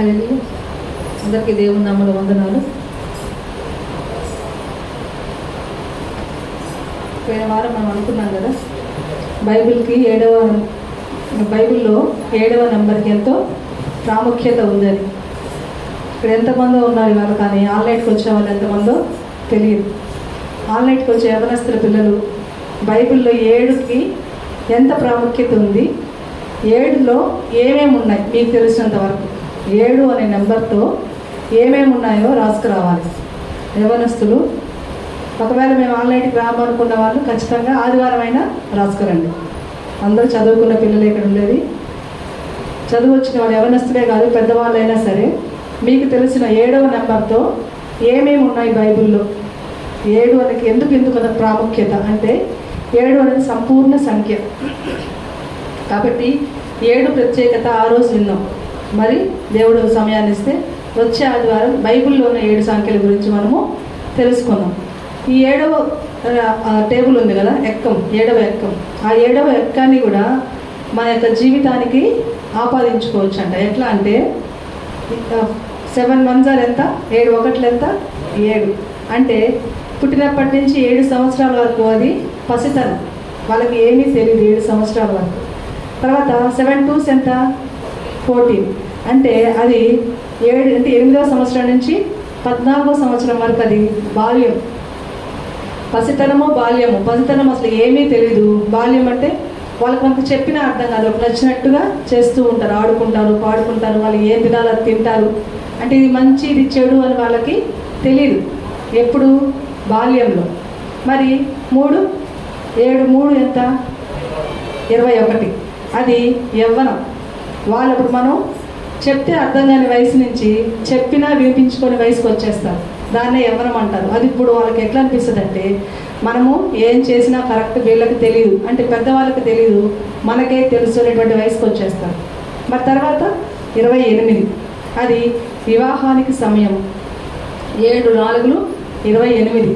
హల్లెలూయా. అందరికీ దేవుని నామములో వందనాలు. పోయిన వారం మనం అనుకున్నాం కదా, బైబిల్లో 7వ నెంబర్కి ఎంతో ప్రాముఖ్యత ఉందని. ఇక్కడ ఎంతమందో ఉన్నారు ఇవాళ, కానీ ఆన్లైన్కి వచ్చే వాళ్ళు ఎంతమందో తెలియదు. ఆన్లైన్కి వచ్చే యవనస్తుల పిల్లలు బైబిల్లో 7కి ఎంత ప్రాముఖ్యత ఉంది, 7లో ఏమేమి ఉన్నాయి మీకు తెలిసినంత వరకు 7 అనే నెంబర్తో ఏమేమి ఉన్నాయో రాసుకురావాలి యవనస్తులు. ఒకవేళ మేము ఆన్లైన్కి రామనుకున్న వాళ్ళు ఖచ్చితంగా ఆదివారం అయినా రాసుకురండి. అందరూ చదువుకున్న పిల్లలు ఇక్కడ ఉండేది, చదువు వచ్చిన వాళ్ళు యవనస్తులే కాదు, పెద్దవాళ్ళైనా సరే మీకు తెలిసిన 7వ నెంబర్తో ఏమేమి ఉన్నాయి బైబిల్లో. 7 అనేది ఎందుకు అంత ప్రాముఖ్యత అంటే 7 అనేది సంపూర్ణ సంఖ్య కాబట్టి 7 ప్రత్యేకత ఆ రోజు విన్నాం. మరి దేవుడు సమయాన్ని ఇస్తే వచ్చే ఆదివారం బైబిల్లో ఉన్న 7 సంఖ్యల గురించి మనము తెలుసుకుందాం. ఈ 7వ టేబుల్ ఉంది కదా, ఎక్కం, 7వ ఎక్కం. ఆ 7వ ఎక్కాన్ని కూడా మన యొక్క జీవితానికి ఆపాదించుకోవచ్చు అంట. ఎట్లా అంటే 7 1s ఎంత, 7 1 ఎంత, 7 అంటే పుట్టినప్పటి నుంచి 7 సంవత్సరాల వరకు అది పసితనం, వాళ్ళకి ఏమీ తెలియదు 7 సంవత్సరాల వరకు. తర్వాత 7 2s ఎంత, 14 అంటే అది 7 అంటే 8వ సంవత్సరం నుంచి 14వ సంవత్సరం వరకు అది బాల్యం. పసితనము బాల్యము. పసితనం అసలు ఏమీ తెలీదు. బాల్యం అంటే వాళ్ళకి మనకు చెప్పిన అర్థం కాదు, నచ్చినట్టుగా చేస్తూ ఉంటారు, ఆడుకుంటారు, పాడుకుంటారు, వాళ్ళు ఏం తినాలో అది తింటారు. అంటే ఇది మంచి ఇది చెడు అని వాళ్ళకి తెలియదు. ఎప్పుడు బాల్యంలో. మరి 3 7 3 ఎంత, 21 అది యవ్వనం. వాళ్ళప్పుడు మనం చెప్తే అర్థం కాని వయసు నుంచి చెప్పినా వినిపించుకొని వయసుకు వచ్చేస్తారు, దాన్నే యవ్వనం అంటారు. అది ఇప్పుడు వాళ్ళకి ఎట్లా అనిపిస్తుంది అంటే మనము ఏం చేసినా కరెక్ట్ వీళ్ళకి తెలియదు, అంటే పెద్దవాళ్ళకి తెలియదు, మనకే తెలుసు అనేటువంటి వయసుకు వచ్చేస్తారు. మరి తర్వాత 28 అది వివాహానికి సమయం. 7 4 28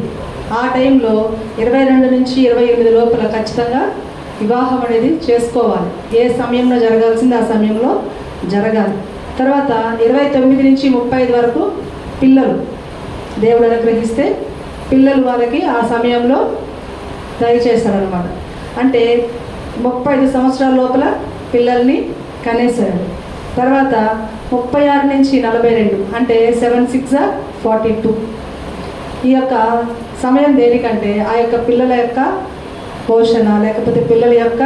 ఆ టైంలో 22 నుంచి 28 లోపల ఖచ్చితంగా వివాహం అనేది చేసుకోవాలి. ఏ సమయంలో జరగాల్సింది ఆ సమయంలో జరగాలి. తర్వాత 29 నుంచి 35 వరకు పిల్లలు దేవుడు అనుగ్రహిస్తే పిల్లలు వాళ్ళకి ఆ సమయంలో దయచేస్తారనమాట. అంటే 35 సంవత్సరాల లోపల పిల్లల్ని కనేశాడు. తర్వాత 36 నుంచి 42 అంటే 7 6 42 ఈ యొక్క సమయం దేనికంటే ఆ యొక్క పిల్లల యొక్క పోషణ, లేకపోతే పిల్లల యొక్క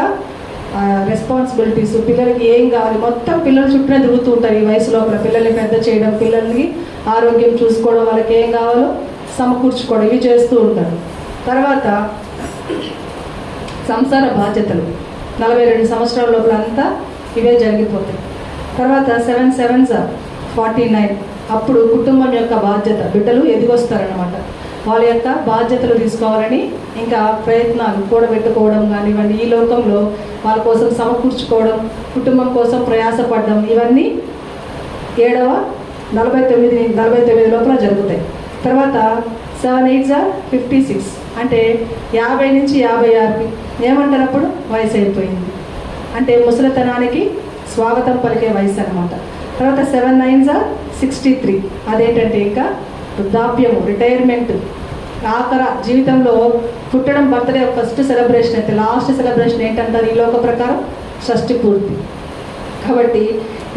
రెస్పాన్సిబిలిటీస్, పిల్లలకి ఏం కావాలి మొత్తం పిల్లల చుట్టూనే తిరుగుతూ ఉంటారు ఈ వయసు లోపల. పిల్లల్ని పెద్ద చేయడం, పిల్లల్ని ఆరోగ్యం చూసుకోవడం, వాళ్ళకి ఏం కావాలో సమకూర్చుకోవడం, ఇవి చేస్తూ ఉంటారు. తర్వాత సంసార బాధ్యతలు 42 సంవత్సరాల లోపల అంతా ఇవే జరిగిపోతాయి. తర్వాత 7 7s 49 అప్పుడు కుటుంబం యొక్క బాధ్యత, బిడ్డలు ఎదిగొస్తారనమాట. వాళ్ళ యొక్క బాధ్యతలు తీసుకోవాలని ఇంకా ప్రయత్నాలు కూడబెట్టుకోవడం కానివ్వండి, ఈ లోకంలో వాళ్ళ కోసం సమకూర్చుకోవడం, కుటుంబం కోసం ప్రయాసపడడం, ఇవన్నీ 7వ 49 లోపల జరుగుతాయి. తర్వాత 7 8s 56 అంటే 50 నుంచి 56కి ఏమంటారు అప్పుడు వయసు అయిపోయింది, అంటే ముసలితనానికి స్వాగతం పలికే వయసు అనమాట. తర్వాత 7 9s 63 అదేంటంటే ఇంకా వృద్ధాప్యము, రిటైర్మెంట్. ఆఖర జీవితంలో పుట్టడం, బర్త్డే ఫస్ట్ సెలబ్రేషన్ అయితే లాస్ట్ సెలబ్రేషన్ ఏంటంటారు ఈ లోక ప్రకారం, షష్ఠి పూర్తి. కాబట్టి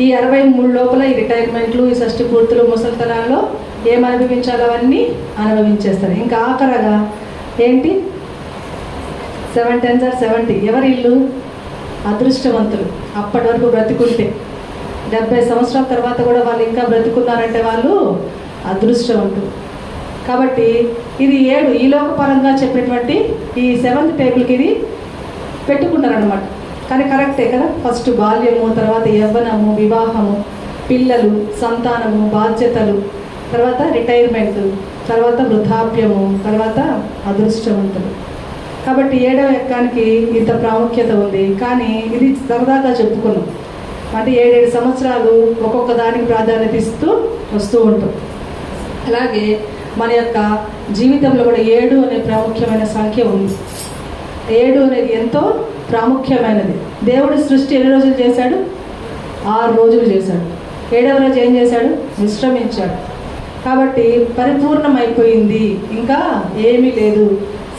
ఈ 63 లోపల ఈ రిటైర్మెంట్లు, ఈ షష్ఠి పూర్తులు, ముసలితనాల్లో ఏం అనుభవించాలో అవన్నీ అనుభవించేస్తారు. ఇంకా ఆఖరగా ఏంటి 7 10s 70 ఎవరి ఇల్లు, అదృష్టవంతులు. అప్పటి వరకు బ్రతికుంటే 70 సంవత్సరాల తర్వాత కూడా వాళ్ళు ఇంకా బ్రతికున్నారంటే వాళ్ళు అదృష్టవంతులు. కాబట్టి ఇది 7 ఈ లోకపరంగా చెప్పినటువంటి ఈ 7th టేబుల్కి ఇది పెట్టుకున్నారనమాట. కానీ కరెక్టే కదా, ఫస్ట్ బాల్యము, తర్వాత యవ్వనము, వివాహము, పిల్లలు, సంతానము, బాధ్యతలు, తర్వాత రిటైర్మెంట్, తర్వాత వృద్ధాప్యము, తర్వాత అదృష్టవంతులు. కాబట్టి 7వ ఎక్కానికి ఇంత ప్రాముఖ్యత ఉంది. కానీ ఇది సరదాగా చెప్పుకున్నాం, అంటే 7 సంవత్సరాలు ఒక్కొక్క దానికి ప్రాధాన్యత ఇస్తూ వస్తూ ఉంటాం. అలాగే మన యొక్క జీవితంలో కూడా 7 అనే ప్రాముఖ్యమైన సంఖ్య ఉంది. 7 అనేది ఎంతో ప్రాముఖ్యమైనది. దేవుడు సృష్టి ఎన్ని రోజులు చేశాడు, 6 రోజులు చేశాడు. 7వ రోజు ఏం చేశాడు? విశ్రమించాడు. కాబట్టి పరిపూర్ణం అయిపోయింది, ఇంకా ఏమీ లేదు,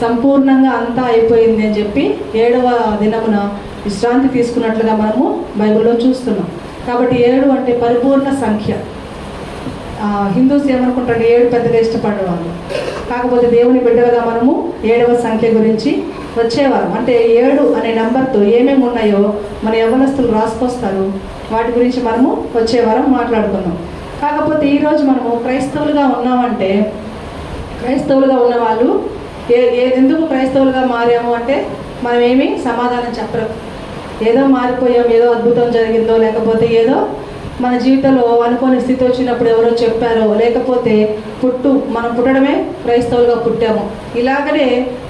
సంపూర్ణంగా అంతా అయిపోయింది అని చెప్పి 7వ దినమున విశ్రాంతి తీసుకున్నట్లుగా మనము బైబిల్లో చూస్తున్నాం. కాబట్టి 7 అంటే పరిపూర్ణ సంఖ్య. హిందూస్ ఏమనుకుంటారు? 7 పెద్దగా ఇష్టపడేవాళ్ళు. కాకపోతే దేవుని బిడ్డలుగా మనము 7వ సంఖ్య గురించి వచ్చేవారం, అంటే 7 అనే నెంబర్తో ఏమేమి ఉన్నాయో మన యవ్వనస్తులు రాసుకొస్తారు, వాటి గురించి మనము వచ్చేవారం మాట్లాడుకున్నాం. కాకపోతే ఈరోజు మనము క్రైస్తవులుగా ఉన్నామంటే, క్రైస్తవులుగా ఉన్న వాళ్ళు ఎందుకు క్రైస్తవులుగా మారాము అంటే మనం ఏమీ సమాధానం చెప్పరు. ఏదో మారిపోయాం, ఏదో అద్భుతం జరిగిందో, లేకపోతే ఏదో మన జీవితంలో అనుకోని స్థితి వచ్చినప్పుడు ఎవరో చెప్పారో, లేకపోతే మనం పుట్టడమే క్రైస్తవులుగా పుట్టాము, ఇలాగనే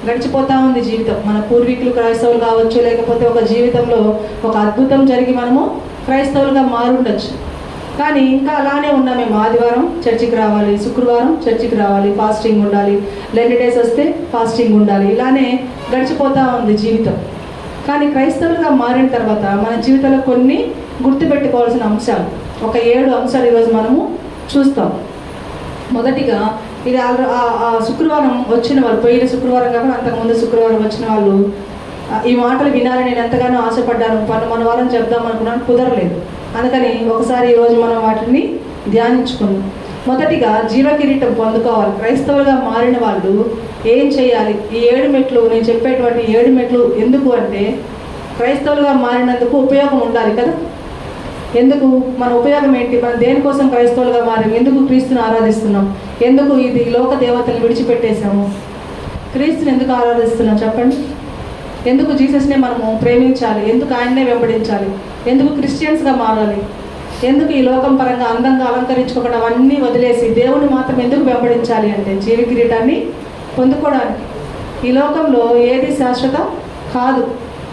గడిచిపోతూ ఉంది జీవితం. మన పూర్వీకులు క్రైస్తవులు కావచ్చు, లేకపోతే ఒక జీవితంలో ఒక అద్భుతం జరిగి మనము క్రైస్తవులుగా మారుండొచ్చు. కానీ ఇంకా అలానే ఉన్నాం. మేము ఆదివారం చర్చికి రావాలి, శుక్రవారం చర్చికి రావాలి, ఫాస్టింగ్ ఉండాలి, లెంట్ డేస్ వస్తే ఫాస్టింగ్ ఉండాలి, ఇలానే గడిచిపోతూ ఉంది జీవితం. కానీ క్రైస్తవులుగా మారిన తర్వాత మన జీవితంలో కొన్ని గుర్తుపెట్టుకోవాల్సిన అంశాలు, ఒక 7 అంశాలు ఈరోజు మనము చూస్తాం. మొదటిగా ఇది శుక్రవారం వచ్చిన వాళ్ళు, పోయిన శుక్రవారం కాకుండా అంతకుముందు శుక్రవారం వచ్చిన వాళ్ళు ఈ మాటలు వినాలని నేను ఎంతగానో ఆశపడ్డాను. మన వారం చెప్దాం అనుకున్నాను, కుదరలేదు. అందుకని ఒకసారి ఈరోజు మనం వాటిని ధ్యానించుకున్నాం. మొదటిగా జీవ కిరీటం పొందుకోవాలి. క్రైస్తవులుగా మారిన వాళ్ళు ఏం చేయాలి? ఈ 7 మెట్లు, నేను చెప్పేటువంటి 7 మెట్లు ఎందుకు అంటే, క్రైస్తవులుగా మారినందుకు ఉపయోగం ఉండాలి కదా. ఎందుకు? మన ఉపయోగం ఏంటి? మనం దేనికోసం క్రైస్తవులుగా మారాం? ఎందుకు క్రీస్తుని ఆరాధిస్తున్నాం? ఎందుకు ఇది లోక దేవతలు విడిచిపెట్టేశాము? క్రీస్తుని ఎందుకు ఆరాధిస్తున్నాం చెప్పండి? ఎందుకు జీసస్నే మనము ప్రేమించాలి? ఎందుకు ఆయన్నే వెంబడించాలి? ఎందుకు క్రిస్టియన్స్గా మారాలి? ఎందుకు ఈ లోకం పరంగా అందంగా అలంకరించుకోకుండా అవన్నీ వదిలేసి దేవుని మాత్రం ఎందుకు వెంబడించాలి అంటే, జీవ కిరీటాన్ని పొందుకోవడానికి. ఈ లోకంలో ఏది శాశ్వతం కాదు.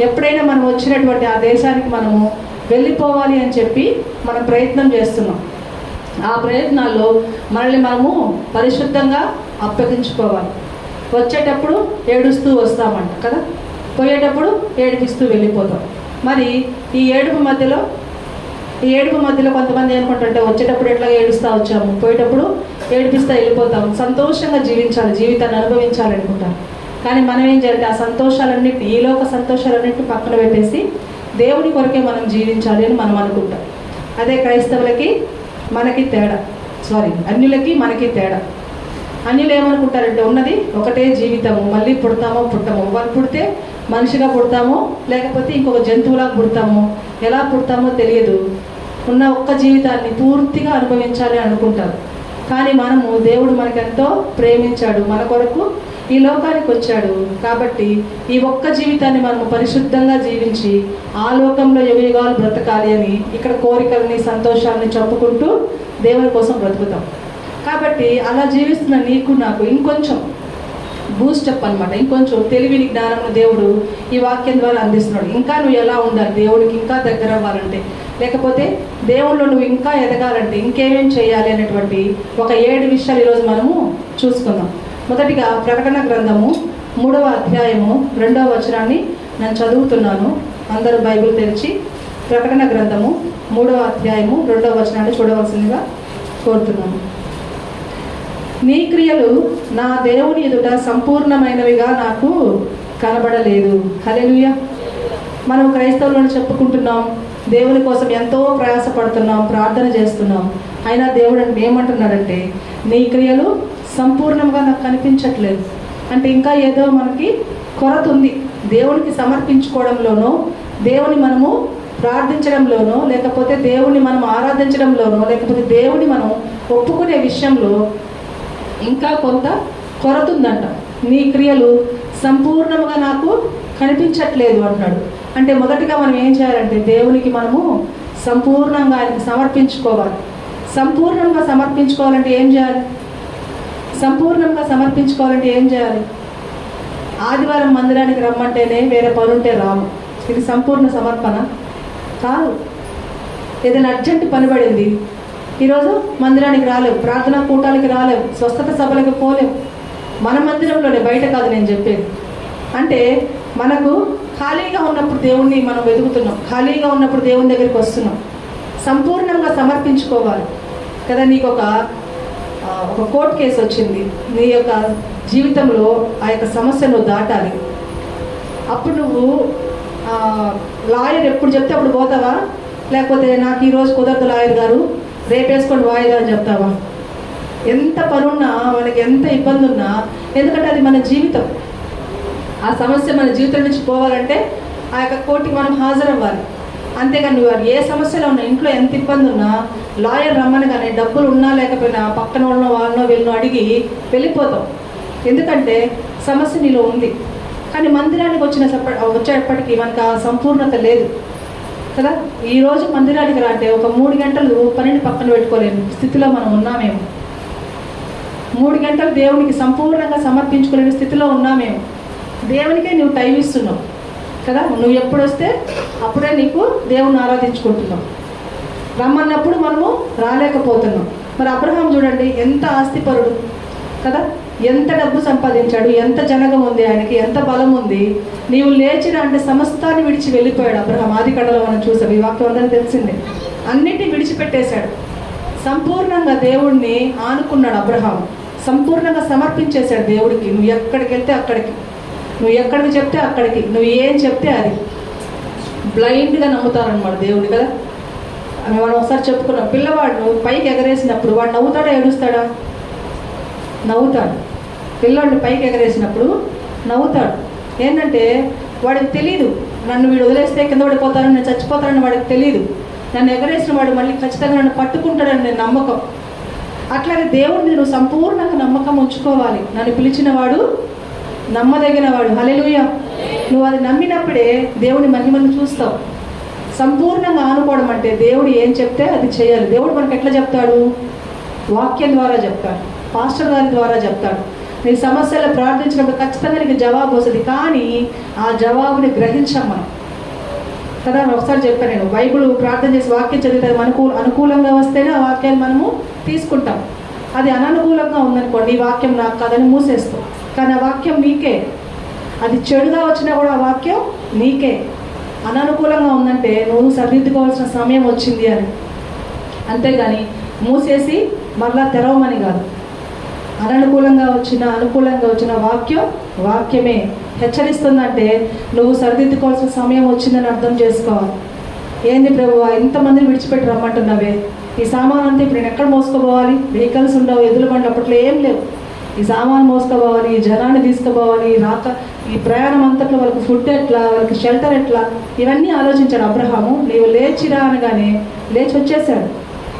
ఎప్పుడైనా మనం వచ్చినటువంటి ఆ దేశానికి మనము వెళ్ళిపోవాలి అని చెప్పి మనం ప్రయత్నం చేస్తున్నాం. ఆ ప్రయత్నాల్లో మనల్ని మనము పరిశుద్ధంగా అప్పగించుకోవాలి. వచ్చేటప్పుడు ఏడుస్తూ వస్తామంట కదా, పోయేటప్పుడు ఏడిపిస్తూ వెళ్ళిపోతాం. మరి ఈ ఏడుపు మధ్యలో కొంతమంది అనుకుంటుంటే, వచ్చేటప్పుడు ఎట్లా ఏడుస్తూ వచ్చాము, పోయేటప్పుడు ఏడిపిస్తూ వెళ్ళిపోతాం, సంతోషంగా జీవించాలి, జీవితాన్ని అనుభవించాలి అనుకుంటాం. కానీ మనం ఏం చేయాలంటే ఆ సంతోషాలన్నింటినీ, ఈ లోక సంతోషాలన్నింటినీ పక్కన పెట్టేసి దేవుని కొరకే మనం జీవించాలి అని మనం అనుకుంటాం. అదే క్రైస్తవులకి మనకి తేడా, అన్యులకి మనకి తేడా. అన్యులు ఏమనుకుంటారంటే, ఉన్నది ఒకటే జీవితము, మళ్ళీ పుడతామో పుట్టమో, వాళ్ళు పుడితే మనిషిగా పుడతామో లేకపోతే ఇంకొక జంతువులా పుడతామో, ఎలా పుడతామో తెలియదు, ఉన్న ఒక్క జీవితాన్ని పూర్తిగా అనుభవించాలి అనుకుంటారు. కానీ మనము, దేవుడు మనకెంతో ప్రేమించాడు, మన కొరకు ఈ లోకానికి వచ్చాడు. కాబట్టి ఈ ఒక్క జీవితాన్ని మనము పరిశుద్ధంగా జీవించి ఆ లోకంలో యుగయుగాలు బ్రతకాలి అని ఇక్కడ కోరికల్ని సంతోషాలని చెప్పుకుంటూ దేవుని కోసం బ్రతుకుతాం. కాబట్టి అలా జీవిస్తున్న నీకు నాకు ఇంకొంచెం బూస్టప్ అనమాట, ఇంకొంచెం తెలివిని జ్ఞానము దేవుడు ఈ వాక్యం ద్వారా అందిస్తున్నాడు. ఇంకా నువ్వు ఎలా ఉండాలి, దేవుడికి ఇంకా దగ్గర అవ్వాలంటే, లేకపోతే దేవుళ్ళు నువ్వు ఇంకా ఎదగాలంటే ఇంకేమేం చేయాలి అనేటువంటి ఒక 7 విషయాలు ఈరోజు మనము చూసుకుందాం. మొదటిగా ప్రకటన గ్రంథము 3వ అధ్యాయము 2వ వచనాన్ని నేను చదువుతున్నాను. అందరూ బైబిల్ తెరిచి ప్రకటన గ్రంథము 3వ అధ్యాయము 2వ వచనాన్ని చూడవలసిందిగా కోరుతున్నాను. నీ క్రియలు నా దేవుని ఎదుట సంపూర్ణమైనవిగా నాకు కనబడలేదు. హల్లెలూయా. మనం క్రైస్తవులను చెప్పుకుంటున్నాం, దేవుని కోసం ఎంతో ప్రయాసపడుతున్నాం, ప్రార్థన చేస్తున్నాం. అయినా దేవుడు ఏమంటున్నాడంటే, నీ క్రియలు సంపూర్ణంగా నాకు కనిపించట్లేదు. అంటే ఇంకా ఏదో మనకి కొరత ఉంది. దేవునికి సమర్పించుకోవడంలోనో, దేవుని మనము ప్రార్థించడంలోనో, లేకపోతే దేవుని మనం ఆరాధించడంలోనో, లేకపోతే దేవుని మనం ఒప్పుకునే విషయంలో ఇంకా కొంత కొరత ఉందంట. నీ క్రియలు సంపూర్ణంగా నాకు కనిపించట్లేదు అంటున్నాడు. అంటే మొదటిగా మనం ఏం చేయాలంటే, దేవునికి మనము సంపూర్ణంగా ఆయనకు సమర్పించుకోవాలి. సంపూర్ణంగా సమర్పించుకోవాలంటే ఏం చేయాలి? ఆదివారం మందిరానికి రమ్మంటేనే వేరే పనుంటే రాము. ఇది సంపూర్ణ సమర్పణ కాదు. ఏదైనా అర్జెంట్ పని పడింది, ఈరోజు మందిరానికి రాలేవు, ప్రార్థనా కూటాలకి రాలేవు, స్వస్థత సభలకు పోలేవు. మన మందిరంలోనే, బయట కాదు నేను చెప్పేది. అంటే మనకు ఖాళీగా ఉన్నప్పుడు దేవుణ్ణి మనం వెతుకుతున్నాం, ఖాళీగా ఉన్నప్పుడు దేవుని దగ్గరికి వస్తున్నాం. సంపూర్ణంగా సమర్పించుకోవాలి కదా. నీకు ఒక కోర్టు కేసు వచ్చింది, నీ యొక్క జీవితంలో ఆ యొక్క సమస్యను దాటాలి. అప్పుడు నువ్వు లాయర్ ఎప్పుడు చెప్తే అప్పుడు పోతావా, లేకపోతే నాకు ఈరోజు కుదరదు లాయర్ గారు రేపేసుకొని వాయిదా అని చెప్తావా? ఎంత పనున్నా, మనకి ఎంత ఇబ్బంది ఉన్నా, ఎందుకంటే అది మన జీవితం. ఆ సమస్య మన జీవితం నుంచి పోవాలంటే ఆ యొక్క కోర్టుకి మనం హాజరవ్వాలి. అంతేగాని నువ్వు ఏ సమస్యలో ఉన్నా, ఇంట్లో ఎంత ఇబ్బంది ఉన్నా లాయర్ రమ్మని కానీ డబ్బులు ఉన్నా లేకపోయినా పక్కన వాళ్ళనో వీళ్ళనో అడిగి వెళ్ళిపోతాం. ఎందుకంటే సమస్య నీలో ఉంది. కానీ మందిరానికి వచ్చేటప్పటికి మనకు ఆ సంపూర్ణత లేదు కదా. ఈరోజు మందిరానికి రాంటే ఒక 3 గంటలు పనిని పక్కన పెట్టుకోలేని స్థితిలో మనం ఉన్నామేమో. 3 గంటలు దేవునికి సంపూర్ణంగా సమర్పించుకునే స్థితిలో ఉన్నామేమో. దేవునికే నువ్వు టైం ఇస్తున్నావు కదా. నువ్వు ఎప్పుడు వస్తే అప్పుడే నీకు దేవుని ఆరాధించుకుంటున్నావు. రమ్మన్నప్పుడు మనము రాలేకపోతున్నాం. మరి అబ్రహాం చూడండి, ఎంత ఆస్తిపరుడు కదా, ఎంత డబ్బు సంపాదించాడు, ఎంత జనగం ఉంది ఆయనకి, ఎంత బలం ఉంది. నీవు లేచిన అంటే సమస్తాన్ని విడిచి వెళ్ళిపోయాడు అబ్రహాం. ఆదికాండలో మనం చూసాం, ఈ వాక్యం అందరికీ తెలిసిందే. అన్నిటినీ విడిచిపెట్టేశాడు. సంపూర్ణంగా దేవుణ్ణి ఆనుకున్నాడు అబ్రహాం. సంపూర్ణంగా సమర్పించేశాడు దేవుడికి. నువ్వు ఎక్కడికి వెళ్తే అక్కడికి, నువ్వు ఎక్కడికి చెప్తే అక్కడికి, నువ్వు ఏం చెప్తే అది. బ్లైండ్గా నమ్ముతారనమాట దేవుడు కదా. మనం ఒకసారి చెప్పుకున్నాం, పిల్లవాడు పైకి ఎగరేసినప్పుడు వాడు నవ్వుతాడా ఏడుస్తాడా? నవ్వుతాడు. పిల్లవాడిని పైకి ఎగరేసినప్పుడు నవ్వుతాడు. ఏంటంటే వాడికి తెలియదు, నన్ను వీడు వదిలేస్తే కింద పడిపోతానని, నేను చచ్చిపోతానని వాడికి తెలియదు. నన్ను ఎగరేసిన వాడు మళ్ళీ ఖచ్చితంగా నన్ను పట్టుకుంటాడని నేను నమ్మకం. అట్లాగే దేవుడిని నువ్వు సంపూర్ణంగా నమ్మకం ఉంచుకోవాలి. నన్ను పిలిచిన వాడు నమ్మదగిన వాడు. హల్లెలూయా. నువ్వు అది నమ్మినప్పుడే దేవుని మహిమను చూస్తావు. సంపూర్ణంగా ఆనుకోవడం అంటే దేవుడు ఏం చెప్తే అది చేయాలి. దేవుడు మనకు ఎట్లా చెప్తాడు? వాక్యం ద్వారా చెప్తాడు, పాస్టర్ గారి ద్వారా చెప్తాడు. నీ సమస్యలు ప్రార్థించినప్పుడు ఖచ్చితంగా నీకు జవాబు వస్తుంది. కానీ ఆ జవాబుని గ్రహించాం మనం కదా. ఒకసారి చెప్పాను నేను, బైబిల్ ప్రార్థన చేసి వాక్యం చదివితే మనకు అనుకూలంగా వస్తేనే ఆ వాక్యాన్ని మనము తీసుకుంటాం. అది అననుకూలంగా ఉందనుకోండి, ఈ వాక్యం నాకు కాదని మూసేస్తాం. కానీ ఆ వాక్యం నీకే. అది చెడుగా వచ్చినా కూడా ఆ వాక్యం నీకే. అననుకూలంగా ఉందంటే నువ్వు సరిదిద్దుకోవాల్సిన సమయం వచ్చింది అని. అంతేగాని మూసేసి మరలా తెరవమని కాదు. అననుకూలంగా అనుకూలంగా వచ్చిన వాక్యం వాక్యమే. హెచ్చరిస్తుందంటే నువ్వు సరిదిద్దుకోవాల్సిన సమయం వచ్చిందని అర్థం చేసుకోవాలి. ఏంది ప్రభువా, ఇంతమందిని విడిచిపెట్టి రమ్మంటున్నావే, ఈ సామాన్ అంతా ఇప్పుడు నేను ఎక్కడ మోసుకోపోవాలి? వెహికల్స్ ఉండవు, ఎదురు బండి అప్పట్లో ఏం లేవు. ఈ సామాన్ మోసుకోపోవాలి, ఈ జనాన్ని తీసుకుపోవాలి, ఈ ప్రయాణం అంతట్లో వాళ్ళకి ఫుడ్ ఎట్లా, వాళ్ళకి షెల్టర్ ఎట్లా, ఇవన్నీ ఆలోచించాడు అబ్రహాము. నీవు లేచిరా అనగానే లేచి వచ్చేసాడు.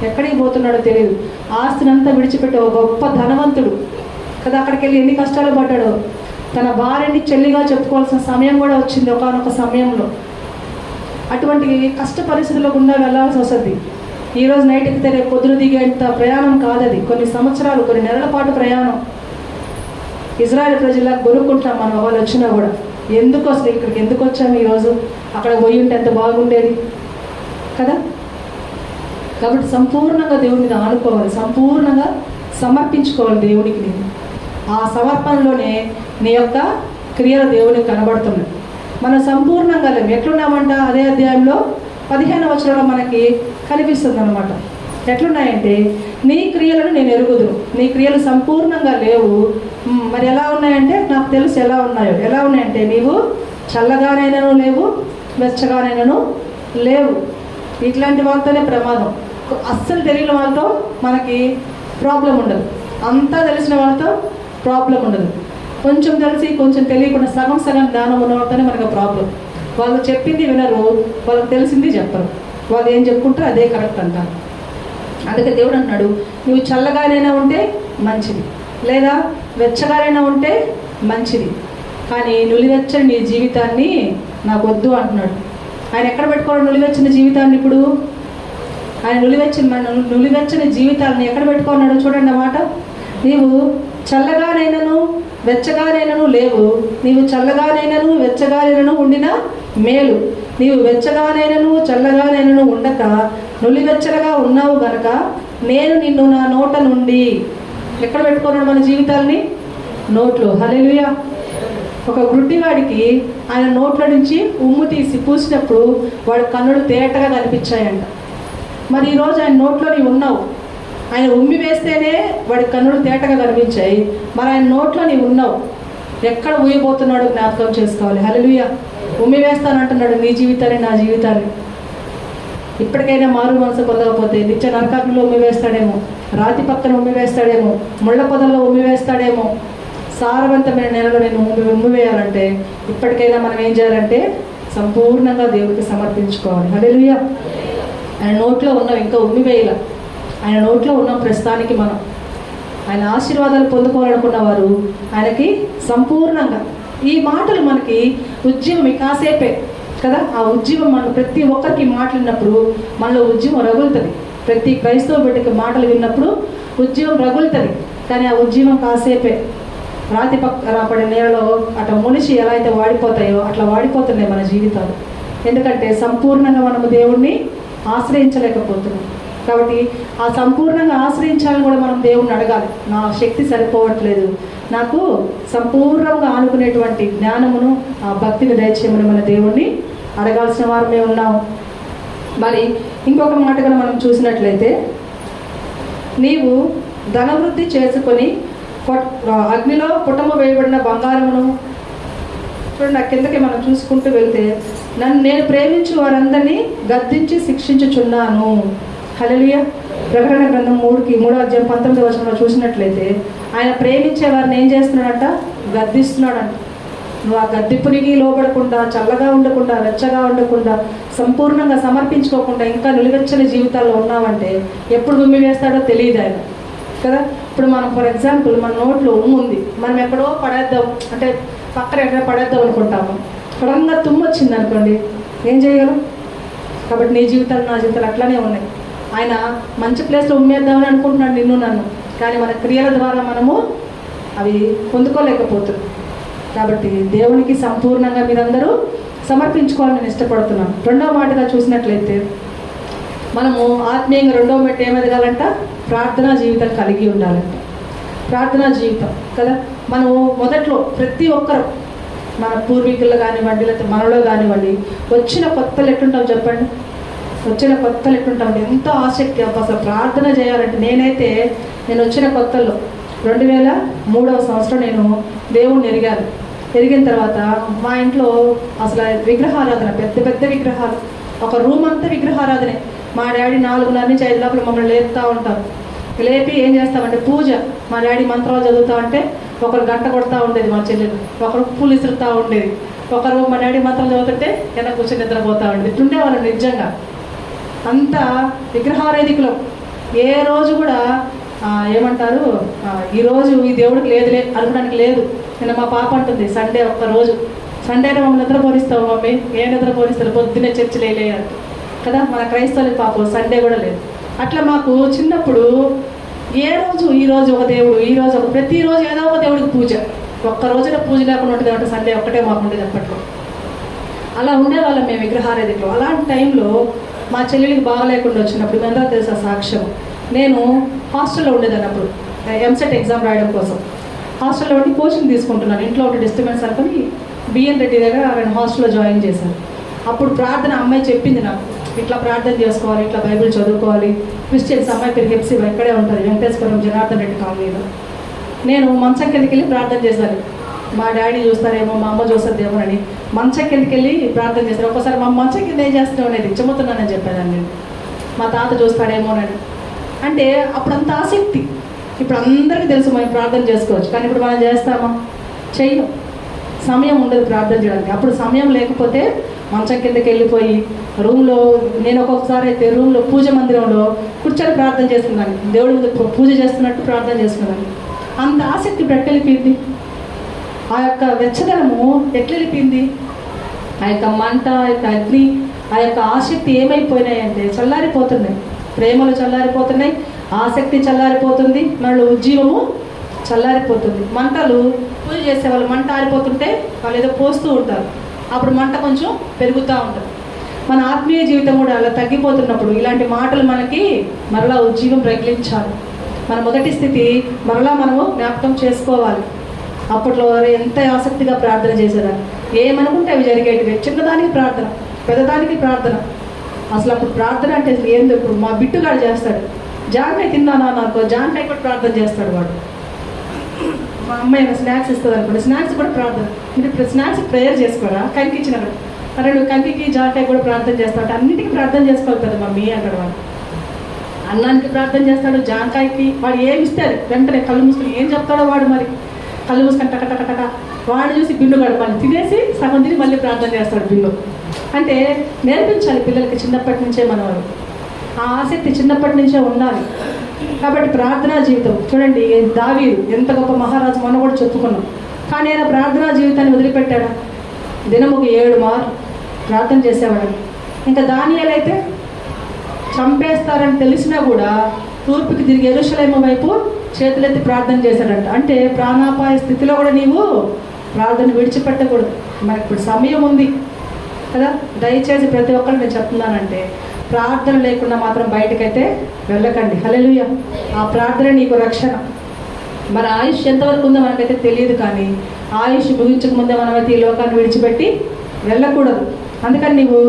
ఎక్కడికి పోతున్నాడో తెలియదు. ఆస్తినంతా విడిచిపెట్టి ఒక గొప్ప ధనవంతుడు కదా. అక్కడికి వెళ్ళి ఎన్ని కష్టాలు పడ్డాడో. తన భార్యని చెల్లిగా చెప్పుకోవాల్సిన సమయం కూడా వచ్చింది ఒకానొక సమయంలో. అటువంటి కష్ట పరిస్థితుల్లో గుండా వెళ్ళాల్సి వస్తుంది. ఈరోజు నైట్ ఎక్కితే రేపు పొద్దున దిగేంత ప్రయాణం కాదది. కొన్ని సంవత్సరాలు, కొన్ని నెలల పాటు ప్రయాణం. ఇజ్రాయెల్ ప్రజలకు గొనుక్కుంటాం మనం వాళ్ళు వచ్చినా కూడా. ఎందుకు అసలు ఇక్కడికి ఎందుకు వచ్చాము ఈరోజు, అక్కడ పోయి ఉంటే ఎంత బాగుండేది కదా. కాబట్టి సంపూర్ణంగా దేవుడి మీద ఆనుకోవాలి, సంపూర్ణంగా సమర్పించుకోవాలి దేవుడికి. నేను ఆ సమర్పణలోనే నీ యొక్క క్రియలు దేవునికి కనబడుతున్నాయి. మనం సంపూర్ణంగా లేము. ఎట్లున్నామంట అదే అధ్యాయంలో 15వ వచనంలో మనకి కనిపిస్తుంది అనమాట. ఎట్లున్నాయంటే, నీ క్రియలను నేను ఎరుగుదును, నీ క్రియలు సంపూర్ణంగా లేవు. మరి ఎలా ఉన్నాయంటే నాకు తెలుసు ఎలా ఉన్నాయో. ఎలా ఉన్నాయంటే, నీవు చల్లగానైనాను లేవు, వెచ్చగానైనాను లేవు. ఇట్లాంటి వాళ్ళతోనే ప్రమాదం. అస్సలు తెలియని వాళ్ళతో మనకి ప్రాబ్లం ఉండదు. అంతా తెలిసిన వాళ్ళతో ప్రాబ్లం ఉండదు. కొంచెం తెలిసి కొంచెం తెలియకుండా సగం జ్ఞానం ఉన్న వాళ్ళతోనే మనకు ప్రాబ్లం. వాళ్ళు చెప్పింది వినరు, వాళ్ళకి తెలిసింది చెప్పరు. వాళ్ళు ఏం చెప్పుకుంటారో అదే కరెక్ట్ అంటారు. అందుకే దేవుడు అంటున్నాడు, నువ్వు చల్లగానైనా ఉంటే మంచిది, లేదా వెచ్చగానైనా ఉంటే మంచిది, కానీ నులివెచ్చని నీ జీవితాన్ని నాకు వద్దు అంటున్నాడు. ఆయన ఎక్కడ పెట్టుకోవడం నులివెచ్చని జీవితాన్ని? ఇప్పుడు ఆయన నులివెచ్చని జీవితాన్ని ఎక్కడ పెట్టుకున్నాడో చూడండి అన్నమాట. నీవు చల్లగానైనను వెచ్చగానైనను లేవు, నీవు చల్లగానైనను వెచ్చగానైనను ఉండిన మేలు. నీవు వెచ్చగానైనను చల్లగానైనను ఉండక నులివెచ్చగా ఉన్నావు గనక నేను నిన్ను నా నోట నుండి, ఎక్కడ పెట్టుకున్నాడు మన జీవితాల్ని? నోట్లో. హల్లెలూయా. ఒక గుడ్డివాడికి ఆయన నోట్ల నుంచి ఉమ్ము తీసి పూసినప్పుడు వాడి కన్నులు తేటగా కనిపించాయంట. మరి ఈరోజు ఆయన నోట్లో నీవు ఉన్నావు. ఆయన ఉమ్మి వేస్తేనే వాడి కన్నులు తేటగా కనిపించాయి. మరి ఆయన నోట్లో నీవు ఉన్నావు. ఎక్కడ ఊయబోతున్నాడు జ్ఞాపకం చేసుకోవాలి. హల్లెలూయా. ఉమ్మి వేస్తానంటున్నాడు నీ జీవితాన్ని, నా జీవితాన్ని. ఇప్పటికైనా మారు మనసు పొందకపోతే నిత్య నరకాగ్నిలో ఉమ్మి వేస్తాడేమో, రాతి పక్కన ఉమ్మి వేస్తాడేమో, ముళ్ళ పొదల్లో ఉమ్మి వేస్తాడేమో. సారవంతమైన నేలలో నేను ఉమ్మి వేయాలంటే ఇప్పటికైనా మనం ఏం చేయాలంటే సంపూర్ణంగా దేవుడికి సమర్పించుకోవాలి. హల్లెలూయా. ఆయన నోట్లో ఉన్నాం, ఇంకా ఉమ్మి వేయాల. ఆయన నోట్లో ఉన్నాం ప్రస్తుతానికి. మనం ఆయన ఆశీర్వాదాలు పొందుకోవాలనుకున్న వారు ఆయనకి సంపూర్ణంగా. ఈ మాటలు మనకి ఉద్యమం కాసేపే కదా. ఆ ఉద్యమం మనం ప్రతి ఒక్కరికి మాట్లాడినప్పుడు మనలో ఉద్యమం రగులుతుంది. ప్రతి క్రైస్తవ బిడ్డకి మాటలు విన్నప్పుడు ఉద్యమం రగులుతుంది. కానీ ఆ ఉద్యమం కాసేపే. రాతి రాపడే నేలలో అట్లా మనిషి ఎలా అయితే వాడిపోతాయో అట్లా వాడిపోతున్నాయి మన జీవితాలు. ఎందుకంటే సంపూర్ణంగా మనము దేవుణ్ణి ఆశ్రయించలేకపోతున్నాం. కాబట్టి ఆ సంపూర్ణంగా ఆశ్రయించాలని కూడా మనం దేవుణ్ణి అడగాలి. నా శక్తి సరిపోవట్లేదు, నాకు సంపూర్ణంగా ఆనుకునేటువంటి జ్ఞానమును, ఆ భక్తిని దయచేయమని మన దేవుణ్ణి అడగాల్సిన వారమే ఉన్నాం. మరి ఇంకొక మాట కూడా మనం చూసినట్లయితే, నీవు ధనవృద్ధి చేసుకొని అగ్నిలో పుటము వేయబడిన బంగారమును చూడండి. ఆ కిందకి మనం చూసుకుంటూ వెళ్తే, నేను ప్రేమించు వారందరినీ గద్దించి శిక్షించుచున్నాను. హల్లెలూయా. ప్రకటన గ్రంథం 3:19 చూసినట్లయితే ఆయన ప్రేమించే వారిని ఏం చేస్తున్నాడంట? గద్దిస్తున్నాడంట. నువ్వు ఆ గద్దింపునికి లోబడకుండా, చల్లగా ఉండకుండా, వెచ్చగా ఉండకుండా, సంపూర్ణంగా సమర్పించుకోకుండా ఇంకా నిలువెచ్చని జీవితాల్లో ఉన్నావంటే ఎప్పుడు ఉమ్మి వేస్తాడో తెలియదు ఆయన కదా. ఇప్పుడు మనం ఫర్ ఎగ్జాంపుల్ మన నోట్లో ఉమ్ము ఉంది, మనం ఎక్కడో పడేద్దాం అంటే పక్కన ఎక్కడ పడేద్దాం అనుకుంటాము. సడన్గా తుమ్ము వచ్చింది అనుకోండి, ఏం చేయగలం? కాబట్టి నీ జీవితాలు, నా జీవితాలు అట్లానే ఉన్నాయి. ఆయన మంచి ప్లేస్లో ఉమ్మేద్దామని అనుకుంటున్నాడు నిన్ను, నన్ను. కానీ మన క్రియల ద్వారా మనము అవి పొందుకోలేకపోతున్నాం. కాబట్టి దేవునికి సంపూర్ణంగా మీరందరూ సమర్పించుకోవాలని నేను ఇష్టపడుతున్నాను. రెండవ మాటగా చూసినట్లయితే, మనము ఆత్మీయంగా రెండవ మెట్టు ఏమెదగాలంట? ప్రార్థనా జీవితం కలిగి ఉండాలంట. ప్రార్థనా జీవితం కదా. మనము మొదట్లో ప్రతి ఒక్కరు, మన పూర్వీకులు కానివ్వండి, లేకపోతే మనలో కానివ్వండి, వచ్చిన కొత్తలు ఎట్టుంటాం చెప్పండి? వచ్చిన కొత్తలు ఎట్టుంటాం? ఎంతో ఆసక్తి అసలు ప్రార్థన చేయాలంటే. నేను వచ్చిన కొత్తల్లో 2003వ సంవత్సరం నేను దేవుణ్ణి ఎరిగాను. ఎరిగిన తర్వాత మా ఇంట్లో అసలు విగ్రహారాధన, పెద్ద పెద్ద విగ్రహాలు, ఒక రూమ్ అంతా విగ్రహారాధనే. మా డాడీ 4:30 నుంచి 5 లోపల మమ్మల్ని లేపుతూ ఉంటారు. లేపి ఏం చేస్తామంటే పూజ. మా డాడీ మంత్రాలు చదువుతా ఉంటే ఒకరు గంట కొడతా ఉండేది, మా చెల్లెలు ఒకరు పూలు ఇసురుతూ ఉండేది, ఒకరు మా డాడీ మంత్రాలు చదువుతుంటే వెనక కూర్చొని నిద్రపోతూ ఉండేది. ఇట్లుండేవాళ్ళం నిజంగా. అంత విగ్రహారాధికులం. ఏ రోజు కూడా ఏమంటారు, ఈరోజు ఈ దేవుడికి లేదులే అనుకోవడానికి లేదు. నిన్న మా పాప అంటుంది, సండే ఒక్కరోజు, సండేనే మమ్మల్ని నిద్రపోనిస్తావు మమ్మీ. ఏ నిద్రపోనిస్తారు? పొద్దున్నే చర్చిలు వేయలేరు కదా. మన క్రైస్తవులకి పాపం సండే కూడా లేదు. అట్లా మాకు చిన్నప్పుడు ఏ రోజు ఈరోజు ఒక దేవుడు, ఈరోజు ఒక, ప్రతిరోజు ఏదో ఒక దేవుడికి పూజ. ఒక్క రోజున పూజ లేకుండా ఉంటుంది అంటే సండే ఒక్కటే మాకు ఉండేది అప్పట్లో. అలా ఉండేవాళ్ళం మేము విగ్రహారాధికులు. అలాంటి టైంలో మా చెల్లెలికి బాగలేకుండా వచ్చినప్పుడు మేమందరూ తెలుసా సాక్ష్యం, నేను హాస్టల్లో ఉండేదాన్ని. అప్పుడు ఎంసెట్ ఎగ్జామ్ రాయడం కోసం హాస్టల్లో ఉండి కోచింగ్ తీసుకుంటున్నాను. ఇంట్లో ఉంటే డిస్టర్బెన్స్ అనుకుని బిఎన్ రెడ్డి దగ్గర నేను హాస్టల్లో జాయిన్ చేశాను. అప్పుడు ప్రార్థన అమ్మాయి చెప్పింది నాకు, ఇట్లా ప్రార్థన చేసుకోవాలి, ఇట్లా బైబిల్ చదువుకోవాలి. క్రిస్టియన్స్ అమ్మాయి పేరు హెప్సీ ఇక్కడే ఉంటుంది, వెంకటేశ్వరం జనార్దన్ రెడ్డి కాలనీలో. నేను మంచం కిందకి వెళ్ళి ప్రార్థన చేశాను. మా డాడీ చూస్తారేమో, మా అమ్మ చూస్తుందేమో అని మంచం కిందకి వెళ్ళి ప్రార్థన చేశాను. ఒకసారి మా మంచం కింద ఏం చేస్తున్నావు అనేది చెబుతున్నానని చెప్పాను నేను. మా తాత చూస్తాడేమోనని. అంటే అప్పుడు అంత ఆసక్తి. ఇప్పుడు అందరికీ తెలుసు మేము ప్రార్థన చేసుకోవచ్చు, కానీ ఇప్పుడు మనం చేస్తామా? చెయ్యం. సమయం ఉండదు ప్రార్థన చేయడానికి. అప్పుడు సమయం లేకపోతే మంచం కిందకి వెళ్ళిపోయి రూమ్లో, నేను ఒక్కొక్కసారి అయితే రూమ్లో పూజ మందిరంలో కూర్చొని ప్రార్థన చేసుకున్నాను. దేవుడి మీద పూజ చేస్తున్నట్టు ప్రార్థన చేసుకున్నాను. అంత ఆసక్తి ఇప్పుడు ఎట్లెళ్ళిపోయింది? ఆ యొక్క వెచ్చదనము ఎట్లెళ్ళిపోయింది? ఆ యొక్క మంట, ఆ యొక్క అగ్ని, ఆ యొక్క ఆసక్తి ఏమైపోయినాయి అంటే చల్లారిపోతున్నాయి. ప్రేమలు చల్లారిపోతున్నాయి, ఆసక్తి చల్లారిపోతుంది, మళ్ళీ ఉజ్జీవము చల్లారిపోతుంది. మంటలు పూజ చేసే వాళ్ళు మంట ఆరిపోతుంటే వాళ్ళు ఏదో పోస్తూ ఉంటారు, అప్పుడు మంట కొంచెం పెరుగుతూ ఉంటుంది. మన ఆత్మీయ జీవితం కూడా అలా తగ్గిపోతున్నప్పుడు ఇలాంటి మాటలు మనకి మరలా ఉజ్జీవం రగిలించాలి. మన మొదటి స్థితి మరలా మనము జ్ఞాపకం చేసుకోవాలి. అప్పట్లో ఎంత ఆసక్తిగా ప్రార్థన చేసేదాన్ని, ఏమనుకుంటే అవి జరిగేటివి. చిన్నదానికి ప్రార్థన, పెద్దదానికి ప్రార్థన. అసలు అప్పుడు ప్రార్థన అంటే అసలు ఏందో, ఇప్పుడు మా బిట్టుగాడు చేస్తాడు, జాంకాయ తిన్నానా నాకు, జాంకాయ కూడా ప్రార్థన చేస్తాడు వాడు. మా అమ్మాయి స్నాక్స్ ఇస్తుంది అనుకోండి, స్నాక్స్ కూడా ప్రార్థన. మీరు ఇప్పుడు స్నాక్స్ ప్రేయర్ చేసుకోరా, కంకి ఇచ్చినప్పుడు అరే నువ్వు కంకికి జాంకాయ కూడా ప్రార్థన చేస్తావు అంటే అన్నిటికీ ప్రార్థన చేసుకోవాలి కదా మమ్మీ అంటాడు వాడు. అన్నానికి ప్రార్థన చేస్తాడు, జాంకాయకి వాడు ఏమి ఇస్తారు వెంటనే కళ్ళు మూసుకొని ఏం చెప్తాడో వాడు, మరి కళ్ళు మూసుకొని టక వాడు చూసి బిల్లుగాడు మళ్ళీ తినేసి సగం తిని మళ్ళీ ప్రార్థన చేస్తాడు బిల్లు. అంటే నేర్పించాలి పిల్లలకి చిన్నప్పటి నుంచే మనవారు, ఆ ఆసక్తి చిన్నప్పటి నుంచే ఉండాలి. కాబట్టి ప్రార్థనా జీవితం చూడండి, దావీదు ఎంత గొప్ప మహారాజు మనం కూడా చెప్పుకున్నాం, కానీ ఆయన ప్రార్థనా జీవితాన్ని వదిలిపెట్టాడు. దినముకు 7 మార్లు ప్రార్థన చేసేవాడు. ఇంకా దానియేలు అయితే చంపేస్తారని తెలిసినా కూడా తూర్పుకి తిరిగి యెరూషలేము వైపు చేతులెత్తి ప్రార్థన చేశాడంట. అంటే ప్రాణాపాయ స్థితిలో కూడా నీవు ప్రార్థన విడిచిపెట్టకూడదు. మనకి ఇప్పుడు సమయం ఉంది కదా, దయచేసి ప్రతి ఒక్కరు నేను చెప్తున్నానంటే ప్రార్థన లేకుండా మాత్రం బయటకైతే వెళ్ళకండి. హల్లెలూయా. ఆ ప్రార్థన నీకు రక్షణ. మన ఆయుష్ ఎంతవరకు ఉందో మనకైతే తెలియదు, కానీ ఆయుష్ ముగించక ముందే మనమైతే ఈ లోకాన్ని విడిచిపెట్టి వెళ్ళకూడదు. అందుకని నీవు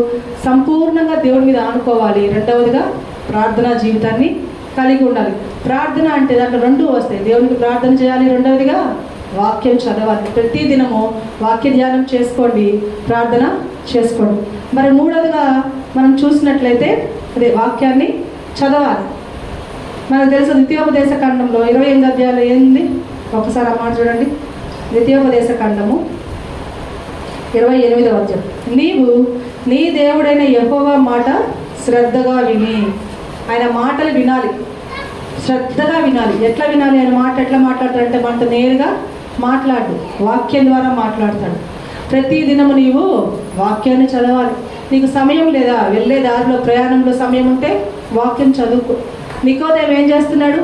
సంపూర్ణంగా దేవుడి మీద ఆనుకోవాలి. రెండవదిగా ప్రార్థనా జీవితాన్ని కలిగి ఉండాలి. ప్రార్థన అంటే దాంట్లో 2 వస్తాయి, దేవునికి ప్రార్థన చేయాలి, రెండవదిగా వాక్యం చదవాలి. ప్రతి దినము వాక్య ధ్యానం చేసుకోండి, ప్రార్థన చేసుకోండి. మరి మూడవదిగా మనం చూసినట్లయితే అదే వాక్యాన్ని చదవాలి. మనకు తెలుసు ద్వితీయోపదేశ ఖండంలో 28 అధ్యాయాలు ఏంది, ఒకసారి ఆ మాట చూడండి. ద్వితీయోపదేశ ఖండము 28వ అధ్యాయం. నీవు నీ దేవుడైన యెహోవా మాట శ్రద్ధగా విని, ఆయన మాటలు వినాలి, శ్రద్ధగా వినాలి. ఎట్లా వినాలి? ఆయన మాట ఎట్లా మాట్లాడతాడంటే మనతో నేరుగా మాట్లాడు, వాక్యం ద్వారా మాట్లాడతాడు. ప్రతి దినము నీవు వాక్యాన్ని చదవాలి. నీకు సమయం లేదా, వెళ్ళే దారిలో ప్రయాణంలో సమయం ఉంటే వాక్యం చదువుకో. నికోదేము ఏం చేస్తున్నాడు?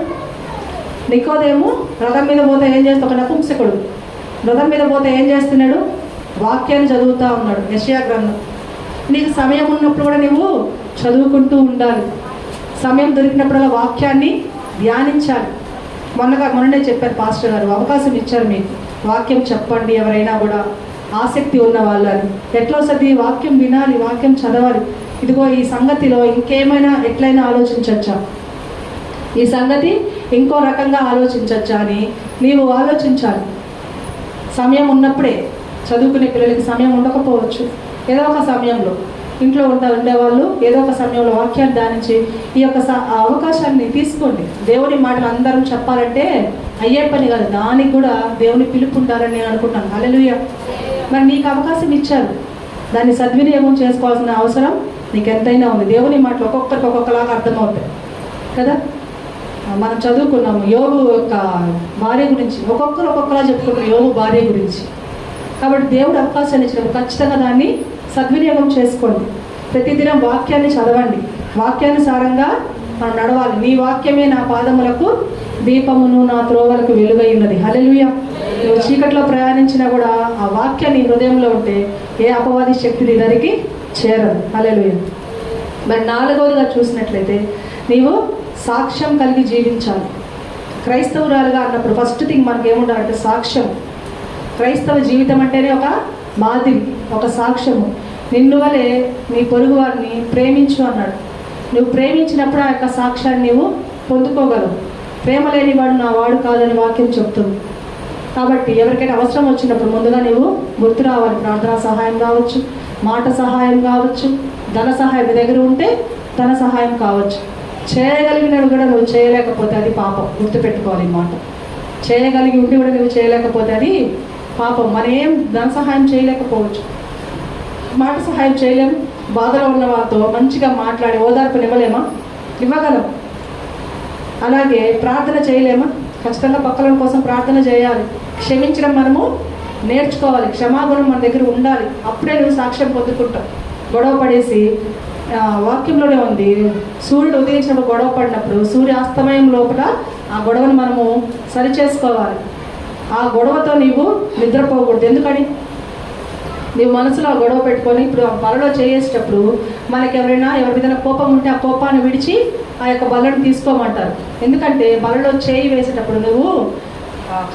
నికోదేము రథం మీద పోతే ఏం చేస్తా, ఒక నపుంసకుడు రథం మీద పోతే ఏం చేస్తున్నాడు? వాక్యాన్ని చదువుతూ ఉన్నాడు, యెషయా గ్రంథం. నీకు సమయం ఉన్నప్పుడు కూడా నువ్వు చదువుకుంటూ ఉండాలి. సమయం దొరికినప్పుడల్లా వాక్యాన్ని ధ్యానించాలి. మొన్ననే చెప్పారు పాస్టర్ గారు, అవకాశం ఇచ్చారు మీకు, వాక్యం చెప్పండి ఎవరైనా కూడా ఆసక్తి ఉన్న వాళ్ళని. ఎట్లా వస్తుంది? వాక్యం వినాలి, వాక్యం చదవాలి. ఇదిగో ఈ సంగతిలో ఇంకేమైనా ఎట్లయినా ఆలోచించవచ్చా, ఈ సంగతి ఇంకో రకంగా ఆలోచించవచ్చా అని నీవు ఆలోచించాలి. సమయం ఉన్నప్పుడే. చదువుకునే పిల్లలకి సమయం ఉండకపోవచ్చు, ఏదో ఒక సమయంలో ఇంట్లో ఉండేవాళ్ళు ఏదో ఒక సమయంలో వాక్యాన్ని ధ్యానించి ఈ యొక్క అవకాశాన్ని తీసుకోండి. దేవుని మాటలు అందరం చెప్పాలంటే అయ్యే పని కాదు, దానికి కూడా దేవుని పిలుపు ఉండాలని నేను అనుకుంటాను. హల్లెలూయా. మరి నీకు అవకాశం ఇచ్చారు, దాన్ని సద్వినియోగం చేసుకోవాల్సిన అవసరం నీకు ఎంతైనా ఉంది. దేవుని మాటలు ఒక్కొక్కరికి ఒక్కొక్కలాగా అర్థమవుతాయి కదా. మనం చదువుకున్నాము యోబు యొక్క భార్య గురించి, ఒక్కొక్కరు ఒక్కొక్కలా చెప్పుకుంటారు యోబు భార్య గురించి. కాబట్టి దేవుడు అవకాశాన్ని ఇచ్చినప్పుడు ఖచ్చితంగా దాన్ని సద్వినియోగం చేసుకోండి. ప్రతిదినం వాక్యాన్ని చదవండి, వాక్యానుసారంగా మనం నడవాలి. నీ వాక్యమే నా పాదములకు దీపమును, నా త్రోవలకు వెలుగై ఉన్నది. హల్లెలూయా. నువ్వు చీకట్లో ప్రయాణించినా కూడా ఆ వాక్యం నీ హృదయంలో ఉంటే ఏ అపవాది శక్తి నీ దగ్గరికి చేరదు. హల్లెలూయా. మరి 4వదిగా చూసినట్లయితే నీవు సాక్ష్యం కలిగి జీవించాలి. క్రైస్తవురాలుగా అన్నప్పుడు ఫస్ట్ థింగ్ మనకి ఏముండాలంటే సాక్ష్యం. క్రైస్తవ జీవితం అంటేనే ఒక మాదిరి, ఒక సాక్ష్యము. నిన్ను వలె నీ పొరుగు వారిని ప్రేమించు అన్నాడు. నువ్వు ప్రేమించినప్పుడు ఆ యొక్క సాక్ష్యాన్ని నీవు పొందుకోగలవు. ప్రేమ లేని వాడు నా వాడు కాదని వాక్యం చెప్తుంది. కాబట్టి ఎవరికైనా అవసరం వచ్చినప్పుడు ముందుగా నీవు గుర్తు రావాలి. ప్రార్థనా సహాయం కావచ్చు, మాట సహాయం కావచ్చు, ధన సహాయం మీ దగ్గర ఉంటే ధన సహాయం కావచ్చు. చేయగలిగినవి కూడా నువ్వు చేయలేకపోతే అది పాపం. గుర్తుపెట్టుకోవాలి ఈ మాట. చేయగలిగి ఉండి కూడా నువ్వు చేయలేకపోతే అది పాపం. మనం ఏం ధన సహాయం చేయలేకపోవచ్చు, మాట సహాయం చేయలేము. బాధలో ఉన్న వాళ్ళతో మంచిగా మాట్లాడి ఓదార్పుని ఇవ్వలేమా? ఇవ్వగలం. అలాగే ప్రార్థన చేయలేమా? ఖచ్చితంగా పక్కల కోసం ప్రార్థన చేయాలి. క్షమించడం మనము నేర్చుకోవాలి. క్షమాగుణం మన దగ్గర ఉండాలి. అప్పుడే నువ్వు సాక్ష్యం పొందుకుంటావు. గొడవ పడేసి వాక్యంలోనే ఉంది, సూర్యుడు ఉదయించినప్పుడు గొడవ పడినప్పుడు సూర్యాస్తమయం లోపల ఆ గొడవను మనము సరిచేసుకోవాలి. ఆ గొడవతో నీవు నిద్రపోకూడదు. ఎందుకని? నీవు మనసులో ఆ గొడవ పెట్టుకొని ఇప్పుడు ఆ బలలో చేసేటప్పుడు మనకి ఎవరైనా ఎవరి మీద కోపం ఉంటే ఆ కోపాన్ని విడిచి ఆ యొక్క బలను తీసుకోమంటారు. ఎందుకంటే బలలో చేయి వేసేటప్పుడు నువ్వు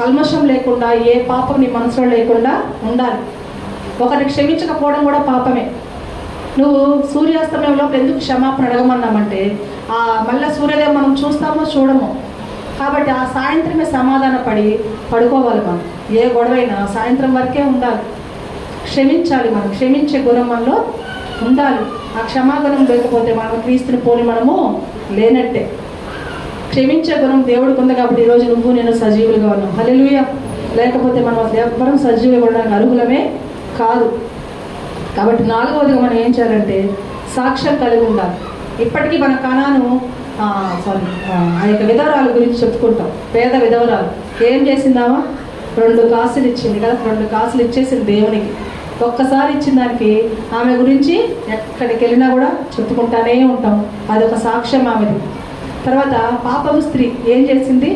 కల్మషం లేకుండా, ఏ పాపం నీ మనసులో లేకుండా ఉండాలి. ఒకరిని క్షమించకపోవడం కూడా పాపమే. నువ్వు సూర్యాస్తమయం లోపల ఎందుకు క్షమాపణ అడగమన్నామంటే మళ్ళీ సూర్యోదయం మనం చూస్తామో చూడము. కాబట్టి ఆ సాయంత్రమే సమాధాన పడుకోవాలి. మనం ఏ గొడవైనా సాయంత్రం వరకే ఉండాలి. క్షమించాలి. మనం క్షమించే గుణం మనలో ఉండాలి. ఆ క్షమాగుణం లేకపోతే మనం క్రీస్తుని పోలి మనము లేనట్టే. క్షమించే గుణం దేవుడికి ఉంది కాబట్టి ఈరోజు నువ్వు నేను సజీవులుగా ఉన్నాం. హల్లెలూయా. లేకపోతే మనం అసలు ఎవ్వరం సజీవులుగా ఉండడానికి అర్హులమే కాదు. కాబట్టి 4వదిగా మనం ఏం చేయాలంటే సాక్ష్యం కలిగి ఉండాలి. ఇప్పటికీ మన కనాను ఆ యొక్క విధవరాల గురించి చెప్పుకుంటాం. పేద విధవరాలు ఏం చేసిందామా? 2 కాసులు ఇచ్చింది కదా. 2 కాసులు ఇచ్చేసింది దేవునికి. ఒక్కసారి ఇచ్చిన దానికి ఆమె గురించి ఎక్కడికి వెళ్ళినా కూడా చెప్పుకుంటానే ఉంటాం. అదొక సాక్ష్యం ఆమెది. తర్వాత పాపము స్త్రీ ఏం చేసింది?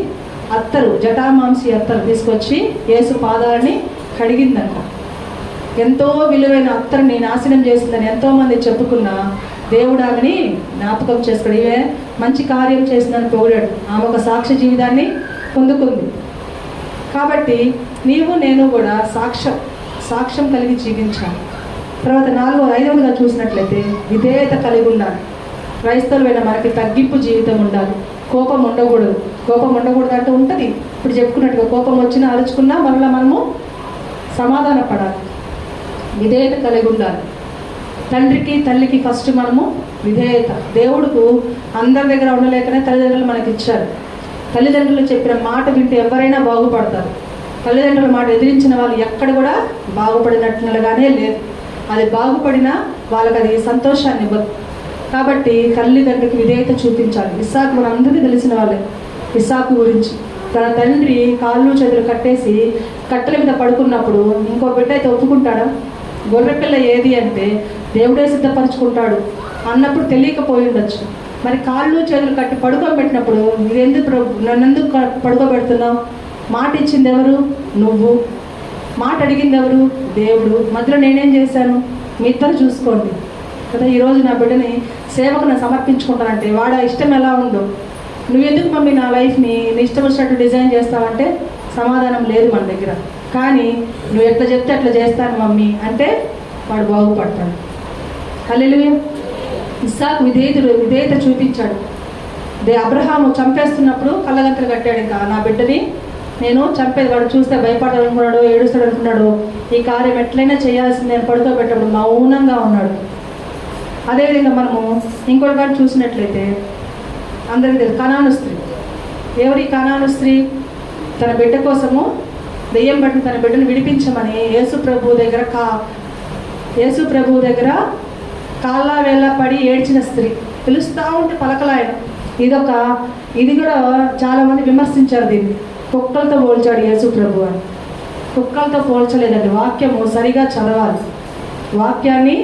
అత్తరు, జటామాంసి అత్తరు తీసుకొచ్చి యేసు పాదాలని కడిగిందంట. ఎంతో విలువైన అత్తరుని నాశనం చేసిందని ఎంతోమంది చెప్పుకున్నా దేవుడు ఆమెని జ్ఞాపకం చేసుకుని ఇవే మంచి కార్యం చేసిందని పొగిడాడు. ఆమె ఒక సాక్ష్య జీవితాన్ని పొందుకుంది. కాబట్టి నీవు నేను కూడా సాక్ష్యం కలిగి జీవించాలి. తర్వాత 5వదిగా చూసినట్లయితే విధేయత కలిగి ఉండాలి. క్రైస్తవులైన మనకి తగ్గింపు జీవితం ఉండాలి. కోపం ఉండకూడదు అంటూ ఉంటుంది. ఇప్పుడు చెప్పుకున్నట్టుగా కోపం వచ్చినా అరుచుకున్నా మరలా మనము సమాధాన పడాలి. విధేయత కలిగి ఉండాలి. తండ్రికి తల్లికి ఫస్ట్ మనము విధేయత. దేవుడుకు అందరి దగ్గర ఉండలేకనే తల్లిదండ్రులు మనకి ఇచ్చారు. తల్లిదండ్రులు చెప్పిన మాట వింటే ఎవరైనా బాగుపడతారు. తల్లిదండ్రుల మాట ఎదిరించిన వాళ్ళు ఎక్కడ కూడా బాగుపడినట్లుగానే లేదు. అది బాగుపడినా వాళ్ళకి అది సంతోషాన్ని ఇవ్వదు. కాబట్టి తల్లిదండ్రులకి విధేయత చూపించాలి. ఇస్సాకు మన అందరికీ తెలిసిన వాళ్ళే. ఇస్సాకు గురించి తన తండ్రి కాళ్ళు చేతులు కట్టేసి కట్టెల మీద పడుకున్నప్పుడు ఇంకో బిడ్డ అయితే ఒప్పుకుంటాడా? గొర్రెపిల్ల ఏది అంటే దేవుడే సిద్ధపరచుకుంటాడు అన్నప్పుడు తెలియకపోయి ఉండొచ్చు. మరి కాళ్ళు చేతులు కట్టి పడుకోబెట్టినప్పుడు నన్నెందుకు పడుకోబెడుతున్నావు? మాట ఇచ్చింది ఎవరు? నువ్వు. మాట అడిగింది ఎవరు? దేవుడు. మధ్యలో నేనేం చేశాను? మీ ఇద్దరు చూసుకోండి కదా. ఈరోజు నా బిడ్డని సేవకు నేను సమర్పించుకుంటానంటే వాడు ఇష్టం ఎలా ఉందో, నువ్వెందుకు మమ్మీ నా లైఫ్ని నీ ఇష్టం వచ్చినట్టు డిజైన్ చేస్తావంటే సమాధానం లేదు మన దగ్గర. కానీ నువ్వు ఎట్లా చెప్తే అట్లా చేస్తాను మమ్మీ అంటే వాడు బాగుపడతాడు. హల్లెలూయా. ఇస్సాకు విధేయత చూపించాడు. అబ్రహాము చంపేస్తున్నప్పుడు కళ్ళగంతలు కట్టాడు. ఇంకా నా బిడ్డని నేను చంపేది, వాడు చూస్తే భయపడాలనుకున్నాడు, ఏడుస్తాడు అనుకున్నాడు. ఈ కార్యం ఎట్లయినా చేయాల్సింది నేను పడుకోబెట్టప్పుడు మౌనంగా ఉన్నాడు. అదేవిధంగా మనము ఇంకొక గారు చూసినట్లయితే అందరికీ తెలుసు కనాను స్త్రీ. ఎవరి కనాను స్త్రీ? తన బిడ్డ కోసము దెయ్యం పట్టిన తన బిడ్డను విడిపించమని యేసు ప్రభు దగ్గర కాళ్ళ వేళ్ళ పడి ఏడ్చిన స్త్రీ. పిలుస్తూ ఉంటే పలకలాయన. ఇది కూడా చాలామంది విమర్శించారు. దీన్ని కుక్కలతో పోల్చాడు యేసు ప్రభు అని. కుక్కలతో పోల్చలేదండి. వాక్యము సరిగా చదవాలి. వాక్యాన్ని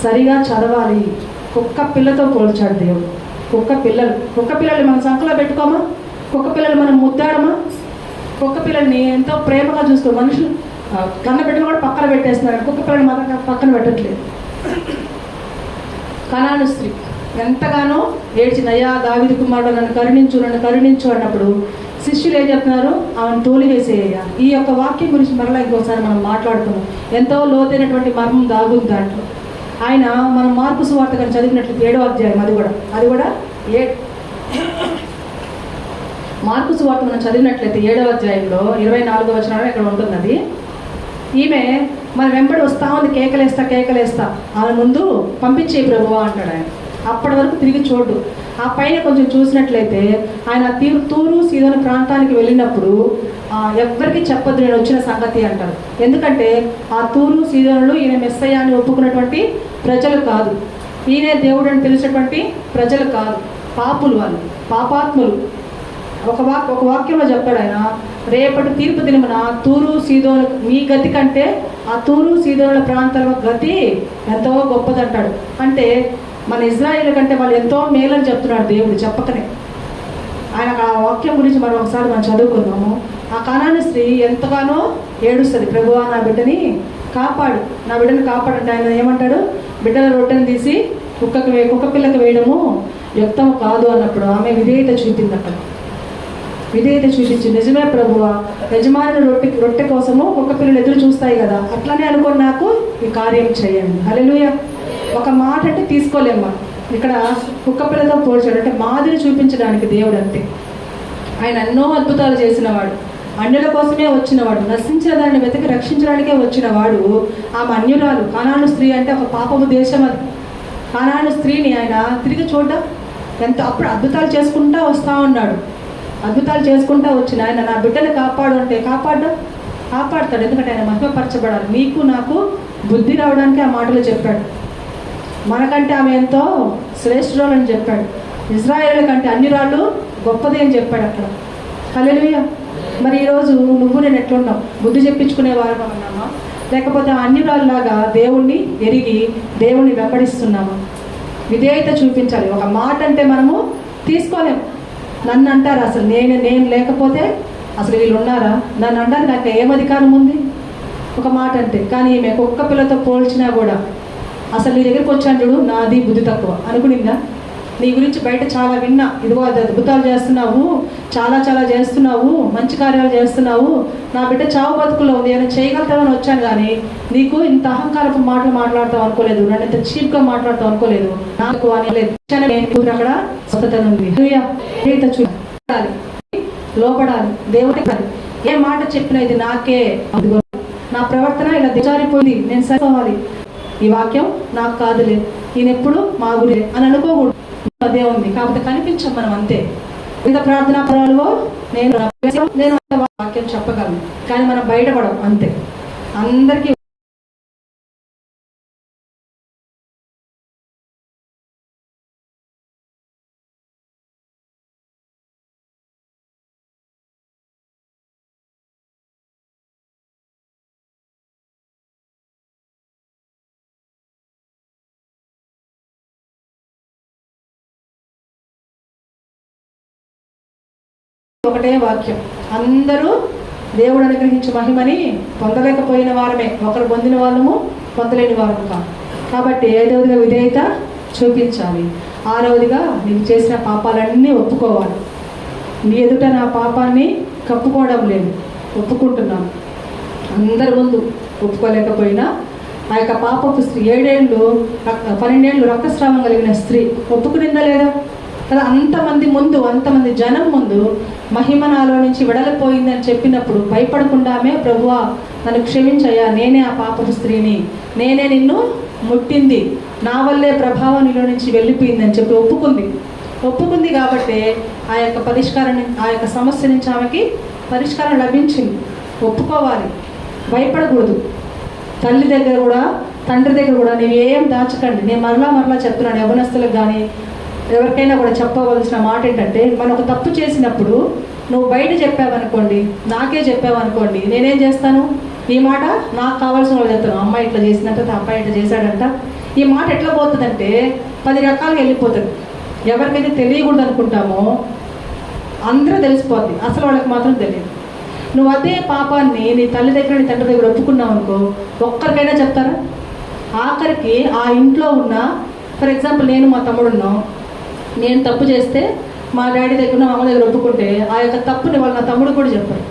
సరిగా చదవాలి. కుక్క పిల్లతో పోల్చాడు దేవుడు. కుక్క పిల్లలు మనం సంకలో పెట్టుకోమా? కుక్క పిల్లలు మనం ముద్దాడమా? కుక్క పిల్లల్ని ఎంతో ప్రేమగా చూసుకో. మనుషులు కన్న బిడ్డలు కూడా పక్కన పెట్టేస్తున్నారు. కుక్క పిల్లలు మాత్రం పక్కన పెట్టట్లేదు. కనాను స్త్రీ ఎంతగానో ఏడ్చింది. అయ్యా దావీదు కుమారుడు నన్ను కరుణించు అన్నప్పుడు శిష్యులు ఏం చెప్తున్నారు? ఆమెను తోలివేసేయ్యా. ఈ యొక్క వాక్యం గురించి మరలా ఇంకోసారి మనం మాట్లాడుతున్నాం. ఎంతో లోతైనటువంటి మర్మం దాగుంది దాంట్లో. ఆయన మనం మార్కు సువార్త కానీ చదివినట్లు 7వ అధ్యాయం అది కూడా మార్కు సువార్త మనం చదివినట్లయితే 7వ అధ్యాయంలో 24వ వచనంలో ఇక్కడ ఉంటుంది. అది ఈమె మన వెంబడి వస్తా ఉంది, కేకలేస్తా ఆమె ముందు పంపించే ప్రభువా అంటాడు ఆయన. అప్పటి వరకు తిరిగి చూడు. ఆ పైన కొంచెం చూసినట్లయితే ఆయన తూరు సీదోను ప్రాంతానికి వెళ్ళినప్పుడు ఎవ్వరికి చెప్పొద్దు నేను వచ్చిన సంగతి అంటారు. ఎందుకంటే ఆ తూరు సీదోనులు ఈయన మెస్సయ్య అని ఒప్పుకున్నటువంటి ప్రజలు కాదు. ఈయనే దేవుడు అని తెలిసినటువంటి ప్రజలు కాదు. పాపులు, వాళ్ళు పాపాత్ములు. ఒక వాక్యంలో చెప్పాడు ఆయన, రేపటి తీర్పు దినమున తూరు సీదోను మీ గతి కంటే ఆ తూరు సీదోనుల ప్రాంతాల గతి ఎంతో గొప్పదంటాడు. అంటే మన ఇజ్రాయేల్ కంటే వాళ్ళు ఎంతో మేలని చెప్తున్నాడు దేవుడు చెప్పకనే. ఆయన ఆ వాక్యం గురించి మనం ఒకసారి మనం చదువుకున్నాము. ఆ కనాను స్త్రీ ఎంతగానో ఏడుస్తుంది, ప్రభువా నా బిడ్డని కాపాడు, నా బిడ్డని కాపాడంటే ఆయన ఏమంటాడు? బిడ్డల రొట్టెను తీసి కుక్క పిల్లకి వేయడము యుక్తం కాదు అన్నప్పుడు ఆమె విధేయత చూపింది. అక్కడ విధేయత చూపించి నిజమే ప్రభువా, యజమాని రొట్టె కోసము కుక్క పిల్లలు ఎదురు చూస్తాయి కదా, అట్లనే అనుకొని నాకు ఈ కార్యం చేయండి. హల్లెలూయా. ఒక మాట అంటే తీసుకోలేము మనం. ఇక్కడ కుక్క పిల్లతో పోల్చాడు అంటే మాదిరి చూపించడానికి దేవుడు అంతే. ఆయన ఎన్నో అద్భుతాలు చేసినవాడు, అన్యుల కోసమే వచ్చినవాడు, నశించిన దాన్ని వెతికి రక్షించడానికే వచ్చినవాడు. ఆమె అన్యురాలు, కానాను స్త్రీ అంటే ఒక పాపము దేశం అది. కానాను స్త్రీని ఆయన తిరిగి చూడడం ఎంత అప్పుడు అద్భుతాలు చేసుకుంటా వస్తూ ఉన్నాడు. అద్భుతాలు చేసుకుంటా వచ్చిన ఆయన నా బిడ్డను కాపాడు అంటే కాపాడతాడు. ఎందుకంటే ఆయన మహిమపరచబడాలి. నీకు నాకు బుద్ధి రావడానికి ఆ మాటలు చెప్పాడు. మనకంటే ఆమె ఎంతో శ్రేష్ఠురాలు అని చెప్పాడు. ఇజ్రాయేలు కంటే అన్యురాలు గొప్పది అని చెప్పాడు అక్కడ. హల్లెలూయా. మరి ఈరోజు నువ్వు నేను ఎట్లున్నావు? బుద్ధి చెప్పించుకునే వారుగా ఉన్నామా, లేకపోతే అన్యురాల్లాగా దేవుణ్ణి ఎరిగి దేవుణ్ణి వెంబడిస్తున్నామా? విధేయత చూపించాలి. ఒక మాట అంటే మనము తీసుకోలేము. నన్ను అంటారు అసలు నేను లేకపోతే అసలు వీళ్ళు ఉన్నారా? నన్ను అంటారు నాకు ఏం అధికారం ఉంది ఒక మాట అంటే. కానీ ఈమె కుక్క పిల్లతో పోల్చినా కూడా అసలు నీ దగ్గరికి వచ్చాను చూడు, నాది బుద్ధి తక్కువ అనుకునిందా? నీ గురించి బయట చాలా విన్నా, ఇదిగో అది అద్భుతాలు చేస్తున్నావు, చాలా చేస్తున్నావు, మంచి కార్యాలు చేస్తున్నావు, నా బిడ్డ చావు బతుకుల్లో ఉంది అని చేయగలుగుతామని వచ్చాను. కానీ నీకు ఇంత అహంకారపు మాటలు మాట్లాడతావు అనుకోలేదు, నన్ను ఇంత చీప్గా మాట్లాడతావు అనుకోలేదు. నాకు అనేది అక్కడ స్వతత ఉంది. చూడాలి, లోపడాలి, దేవుడి ఏ మాట చెప్పినా ఇది నాకే, నా ప్రవర్తన ఇలా దిగజారిపోయింది, నేను సరిపోవాలి, ఈ వాక్యం నాకు కాదులే, ఈయన ఎప్పుడు మా గురే అని అనుకోకూడదు. అదే ఉంది కాబట్టి కనిపించాం మనం అంతే. ఇంత ప్రార్థనా పరాలువో నేను వాక్యం చెప్పగలను, కానీ మనం బయటపడం అంతే. అందరికీ ఒకటే వాక్యం, అందరూ దేవుడు అనుగ్రహించే మహిమని పొందలేకపోయిన వారమే, ఒకరు పొందిన వాళ్ళము పొందలేని వారము కాదు. కాబట్టి ఏదోదిగా విధేయత చూపించాలి. ఆరవదిగా నీకు చేసిన పాపాలన్నీ ఒప్పుకోవాలి. నీ ఎదుట నా పాపాన్ని కప్పుకోవడం లేదు, ఒప్పుకుంటున్నాను. అందరి ముందు ఒప్పుకోలేకపోయినా ఆ యొక్క పాపపు స్త్రీ 12 ఏళ్ళు రక్తస్రావం కలిగిన స్త్రీ ఒప్పుకునిందా లేదా కదా? అంతమంది జనం ముందు మహిమ నాలో నుంచి వెడలిపోయిందని చెప్పినప్పుడు భయపడకుండామే, ప్రభువా నన్ను క్షమించయ్యా, నేనే ఆ పాపపు స్త్రీని, నేనే నిన్ను ముట్టింది, నా వల్లే ప్రభావం నీలో నుంచి వెళ్ళిపోయిందని చెప్పి ఒప్పుకుంది. కాబట్టి ఆ యొక్క పరిష్కారం, ఆ యొక్క సమస్య నుంచి ఆమెకి పరిష్కారం లభించింది. ఒప్పుకోవాలి, భయపడకూడదు. తల్లి దగ్గర కూడా తండ్రి దగ్గర కూడా నీవు ఏం దాచకండి. నేను మరలా చెప్తున్నాను యవనస్తులకు కానీ ఎవరికైనా కూడా చెప్పవలసిన మాట ఏంటంటే, మనం ఒక తప్పు చేసినప్పుడు నువ్వు బయట చెప్పావనుకోండి, నాకే చెప్పావనుకోండి, నేనేం చేస్తాను? ఈ మాట నాకు కావాల్సిన వాళ్ళు చెప్తాను. అమ్మాయి ఇట్లా చేసినట్ట, అబ్బాయి ఇట్లా చేశాడంట. ఈ మాట ఎట్లా పోతుందంటే 10 రకాలుగా వెళ్ళిపోతుంది. ఎవరికైతే తెలియకూడదు అనుకుంటామో అందరూ తెలిసిపోద్ది, అసలు వాళ్ళకి మాత్రం తెలియదు. నువ్వు అదే పాపాన్ని నీ తల్లి దగ్గర నీ తండ్రి దగ్గర ఒప్పుకున్నావు అనుకో, ఒక్కరికైనా చెప్తారా? ఆఖరికి ఆ ఇంట్లో ఉన్న, ఫర్ ఎగ్జాంపుల్ నేను మా తమ్ముడు ఉన్నాం, నేను తప్పు చేస్తే మా డాడీ దగ్గర మా అమ్మ దగ్గర ఒప్పుకుంటే ఆ యొక్క తప్పుని వాళ్ళు నా తమ్ముడు కూడా చెప్పరు.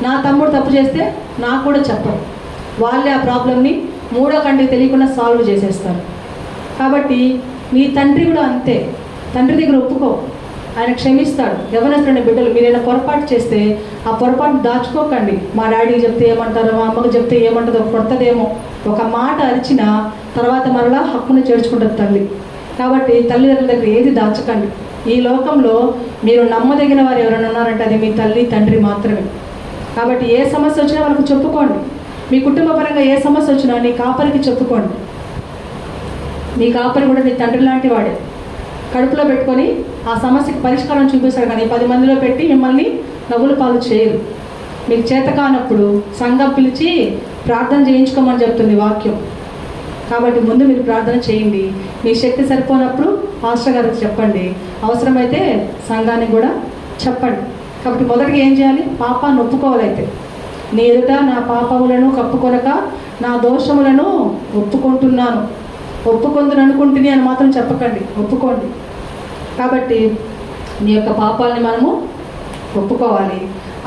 నా తమ్ముడు తప్పు చేస్తే నాకు కూడా చెప్పరు. వాళ్ళే ఆ ప్రాబ్లమ్ని మూడో కంటికి తెలియకుండా సాల్వ్ చేసేస్తారు. కాబట్టి నీ తండ్రి కూడా అంతే, తండ్రి దగ్గర ఒప్పుకో, ఆయన క్షమిస్తాడు. యవనస్తులైన బిడ్డలు మీరైనా పొరపాటు చేస్తే ఆ పొరపాటు దాచుకోకండి. మా డాడీకి చెప్తే ఏమంటారో, మా అమ్మకి చెప్తే ఏమంటుందో, కొడతదేమో, ఒక మాట అరిచిన తర్వాత మరలా హక్కును చేర్చుకుంటుంది తల్లి. కాబట్టి తల్లిదండ్రుల దగ్గర ఏది దాచకండి. ఈ లోకంలో మీరు నమ్మదగిన వారు ఎవరైనా ఉన్నారంటే అది మీ తల్లి తండ్రి మాత్రమే. కాబట్టి ఏ సమస్య వచ్చినా వాళ్ళకు చెప్పుకోండి. మీ కుటుంబ పరంగా ఏ సమస్య వచ్చినా నీ కాపరికి చెప్పుకోండి. నీ కాపరి కూడా నీ తండ్రి లాంటి వాడే. కడుపులో పెట్టుకొని ఆ సమస్యకి పరిష్కారం చూపిస్తాడు, కానీ 10 మందిలో పెట్టి మిమ్మల్ని నవ్వుల పాలు చేయరు. మీకు చేత కానప్పుడు సంఘం పిలిచి ప్రార్థన చేయించుకోమని చెప్తుంది వాక్యం. కాబట్టి ముందు మీరు ప్రార్థన చేయండి. మీ శక్తి సరిపోనప్పుడు పాస్టర్ గారికి చెప్పండి, అవసరమైతే సంఘానికి కూడా చెప్పండి. కాబట్టి మొదటిగా ఏం చేయాలి? పాపాన్ని ఒప్పుకోవాలైతే. నీ ఎదుట నా పాపములను కప్పుకొనక నా దోషములను ఒప్పుకుంటున్నాను, ఒప్పుకొందును అనుకుంటుని అని మాత్రం చెప్పకండి, ఒప్పుకోండి. కాబట్టి నీ యొక్క పాపాలని మనము ఒప్పుకోవాలి.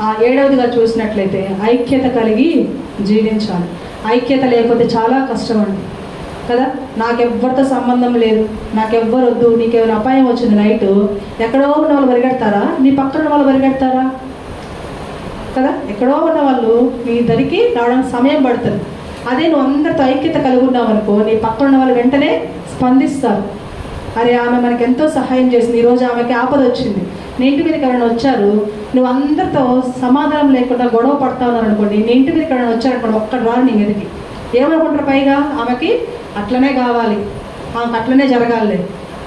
ఆ 7వదిగా చూసినట్లయితే ఐక్యత కలిగి జీవించాలి. ఐక్యత లేకపోతే చాలా కష్టం అండి. కదా. నాకెవ్వరితో సంబంధం లేదు, నాకెవ్వరు వద్దు, నీకేమైనా అపాయం వచ్చింది నైట్, ఎక్కడో ఉన్న వాళ్ళు పరిగెడతారా, నీ పక్కన ఉన్న వాళ్ళు పరిగెడతారా? కదా, ఎక్కడో ఉన్న వాళ్ళు నీ దరికి రావడానికి సమయం పడుతుంది. అదే నువ్వు అందరితో ఐక్యత కలిగి ఉన్నావు అనుకో, నీ పక్కన ఉన్న వాళ్ళు వెంటనే స్పందిస్తారు. అరే ఆమె మనకి ఎంతో సహాయం చేసింది, ఈరోజు ఆమెకి ఆపద వచ్చింది, నీ ఇంటి మీదకి ఎవరైనా వచ్చారు, నువ్వు అందరితో సమాధానం లేకుండా గొడవ పడతా ఉన్నారు అనుకోండి, నీ ఇంటి మీదకి ఎవరైనా వచ్చారనుకోండి, ఒక్కడు రారు నీ మీదకి. ఏమనుకుంటారు? పైగా ఆమెకి అట్లనే కావాలి, ఆమెకు అట్లనే జరగాలి.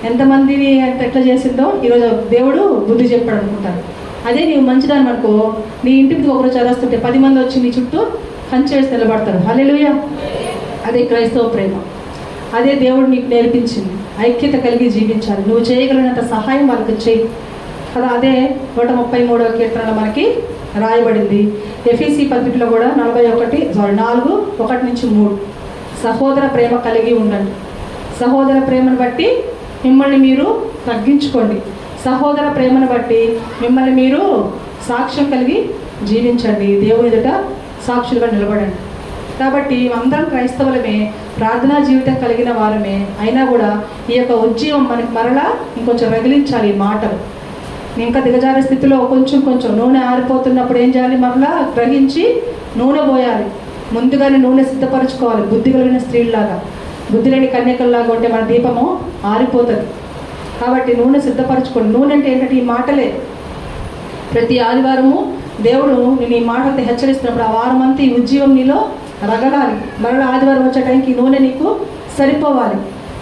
ఎంతమందిని ఎట్లా చేసిందో ఈరోజు దేవుడు బుద్ధి చెప్పాడు అనుకుంటారు. అదే నీవు మంచిదాన్ని అనుకో, నీ ఇంటి మీద ఒకరోజు చదివేస్తుంటే 10 మంది వచ్చి నీ చుట్టూ కంచేసి నిలబడతారు. హల్లెలూయా. అదే క్రైస్తవ ప్రేమ, అదే దేవుడు నీకు నేర్పించింది. ఐక్యత కలిగి జీవించాలి, నువ్వు చేయగలిగినంత సహాయం వాళ్ళకి చేయి కదా. అదే 133వ కీర్తనలో మనకి రాయబడింది. ఎఫీసీ పత్రికలో కూడా 4:1-3 సహోదర ప్రేమ కలిగి ఉండండి. సహోదర ప్రేమను బట్టి మిమ్మల్ని మీరు తగ్గించుకోండి. సహోదర ప్రేమను బట్టి మిమ్మల్ని మీరు సాక్ష్యం కలిగి జీవించండి, దేవుని ఎదుట సాక్షులుగా నిలబడండి. కాబట్టి అందరం క్రైస్తవులమే, ప్రార్థనా జీవితం కలిగిన వారమే. అయినా కూడా ఈ యొక్క ఉజ్జీవం మనకి మరలా ఇంకొంచెం రగిలించాలి. ఈ మాటలు ఇంకా దిగజారే స్థితిలో కొంచెం నూనె ఆరిపోతున్నప్పుడు ఏం చేయాలి? మరలా గ్రహించి నూనె పోయాలి. ముందుగానే నూనె సిద్ధపరచుకోవాలి. బుద్ధి కలిగిన స్త్రీలాగా, బుద్ధి లేని కన్యకల్లాగా ఉంటే మన దీపము ఆరిపోతుంది. కాబట్టి నూనె సిద్ధపరచుకోండి. నూనె అంటే ఏంటంటే ఈ మాటలే. ప్రతి ఆదివారము దేవుడు నేను ఈ మాటలతో హెచ్చరిస్తున్నప్పుడు ఆ వారం అంతా ఈ ఉజ్జీవం నీలో రగలాలి. మరలా ఆదివారం వచ్చే టైంకి నూనె నీకు సరిపోవాలి.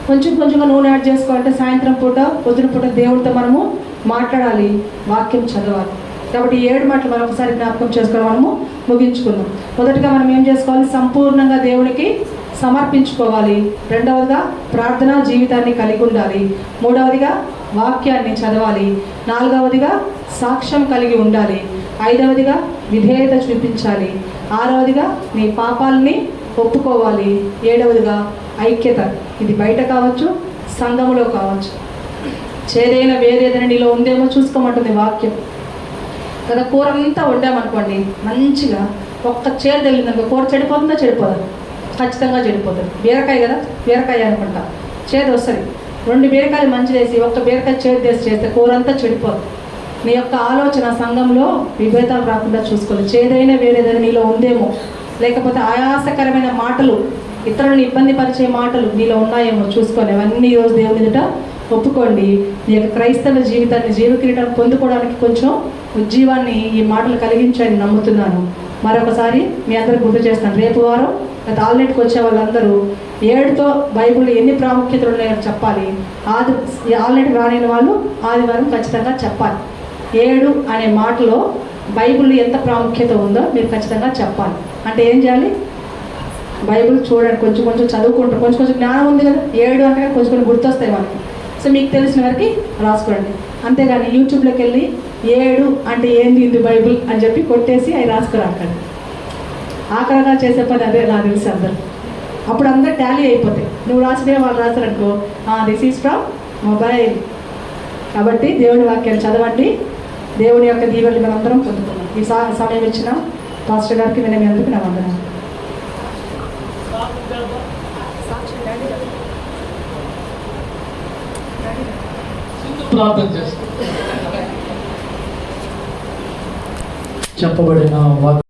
కొంచెంగా నూనె యాడ్ చేసుకోవాలంటే సాయంత్రం పూట, పొద్దున పూట దేవుడితో మనము మాట్లాడాలి, వాక్యం చదవాలి. కాబట్టి 7 మాటలు మనం ఒకసారి జ్ఞాపకం చేసుకొని మనము ముగించుకుందాం. మొదటిగా మనం ఏం చేసుకోవాలి? సంపూర్ణంగా దేవునికి సమర్పించుకోవాలి. రెండవదిగా ప్రార్థనా జీవితాన్ని కలిగి ఉండాలి. మూడవదిగా వాక్యాన్ని చదవాలి. నాలుగవదిగా సాక్ష్యం కలిగి ఉండాలి. ఐదవదిగా విధేయత చూపించాలి. ఆరవదిగా నీ పాపాలని ఒప్పుకోవాలి. ఏడవదిగా ఐక్యత. ఇది బయట కావచ్చు, సంఘములో కావచ్చు. చేదైన వేరేదైనా నీలో ఉందేమో చూసుకోమంటుంది వాక్యం కదా. కూర అంతా వండామనుకోండి, మంచిగా ఒక్క చేదు తెలియదనుకో, కూర చెడిపోతుందా? చెడిపోదా? ఖచ్చితంగా చెడిపోతుంది. బీరకాయ కదా, బీరకాయ అనుకుంటా, చేదు వస్తుంది. 2 బీరకాయలు మంచి వేసి ఒక్క బీరకాయ చేదు వేసి చేస్తే కూర అంతా చెడిపోదు. నీ యొక్క ఆలోచన సంఘంలో విభేదాలు రాకుండా చూసుకోవాలి. చేదైనా వేరేదైనా నీలో ఉందేమో, లేకపోతే ఆయాసకరమైన మాటలు, ఇతరులను ఇబ్బంది పరిచే మాటలు నీలో ఉన్నాయేమో చూసుకొని అవన్నీ ఈరోజు దేవుని ఎదుట ఒప్పుకోండి. ఈ యొక్క క్రైస్తవ జీవితాన్ని, జీవకిరీటాన్ని పొందుకోవడానికి కొంచెం ఉజ్జీవాన్ని ఈ మాటలు కలిగించాలని నమ్ముతున్నాను. మరొకసారి మీ అందరికి గుర్తు చేస్తాను. రేపు వారం ఆల్రెడీకి వచ్చే వాళ్ళందరూ 7తో బైబిల్లో ఎన్ని ప్రాముఖ్యతలు ఉన్నాయో చెప్పాలి. ఆల్రెడీ రాని వాళ్ళు ఆదివారం ఖచ్చితంగా చెప్పాలి. 7 అనే మాటలో బైబిల్లో ఎంత ప్రాముఖ్యత ఉందో మీరు ఖచ్చితంగా చెప్పాలి. అంటే ఏం చేయాలి? బైబిల్ చూడండి, కొంచెం చదువుకుంటారు, కొంచెం జ్ఞానం ఉంది కదా. 7 అంటే కొంచెం గుర్తొస్తాయి మనకి. సో మీకు తెలిసిన వరకు రాసుకోండి. అంతేగాని యూట్యూబ్లోకి వెళ్ళి 7 అంటే ఏంది ఇది బైబిల్ అని చెప్పి కొట్టేసి అవి రాసుకురాకండి. ఆఖరగా చేసే పని అదే నాకు తెలిసి అందరు. అప్పుడు అందరూ టాలీ అయిపోతాయి. నువ్వు రాసినే వాళ్ళు రాశారనుకో, దిస్ ఈజ్ ఫ్రమ్ మొబైల్. కాబట్టి దేవుని వాక్యాన్ని చదవండి. దేవుని యొక్క దీవెనలు మనందరం పొందుతున్నాం. ఈ సమయం ఇచ్చిన పాస్టర్ గారికి వినమేందుకు నా వందనాలు. ప్రార్థన చేస్తాం. చెప్పబడిన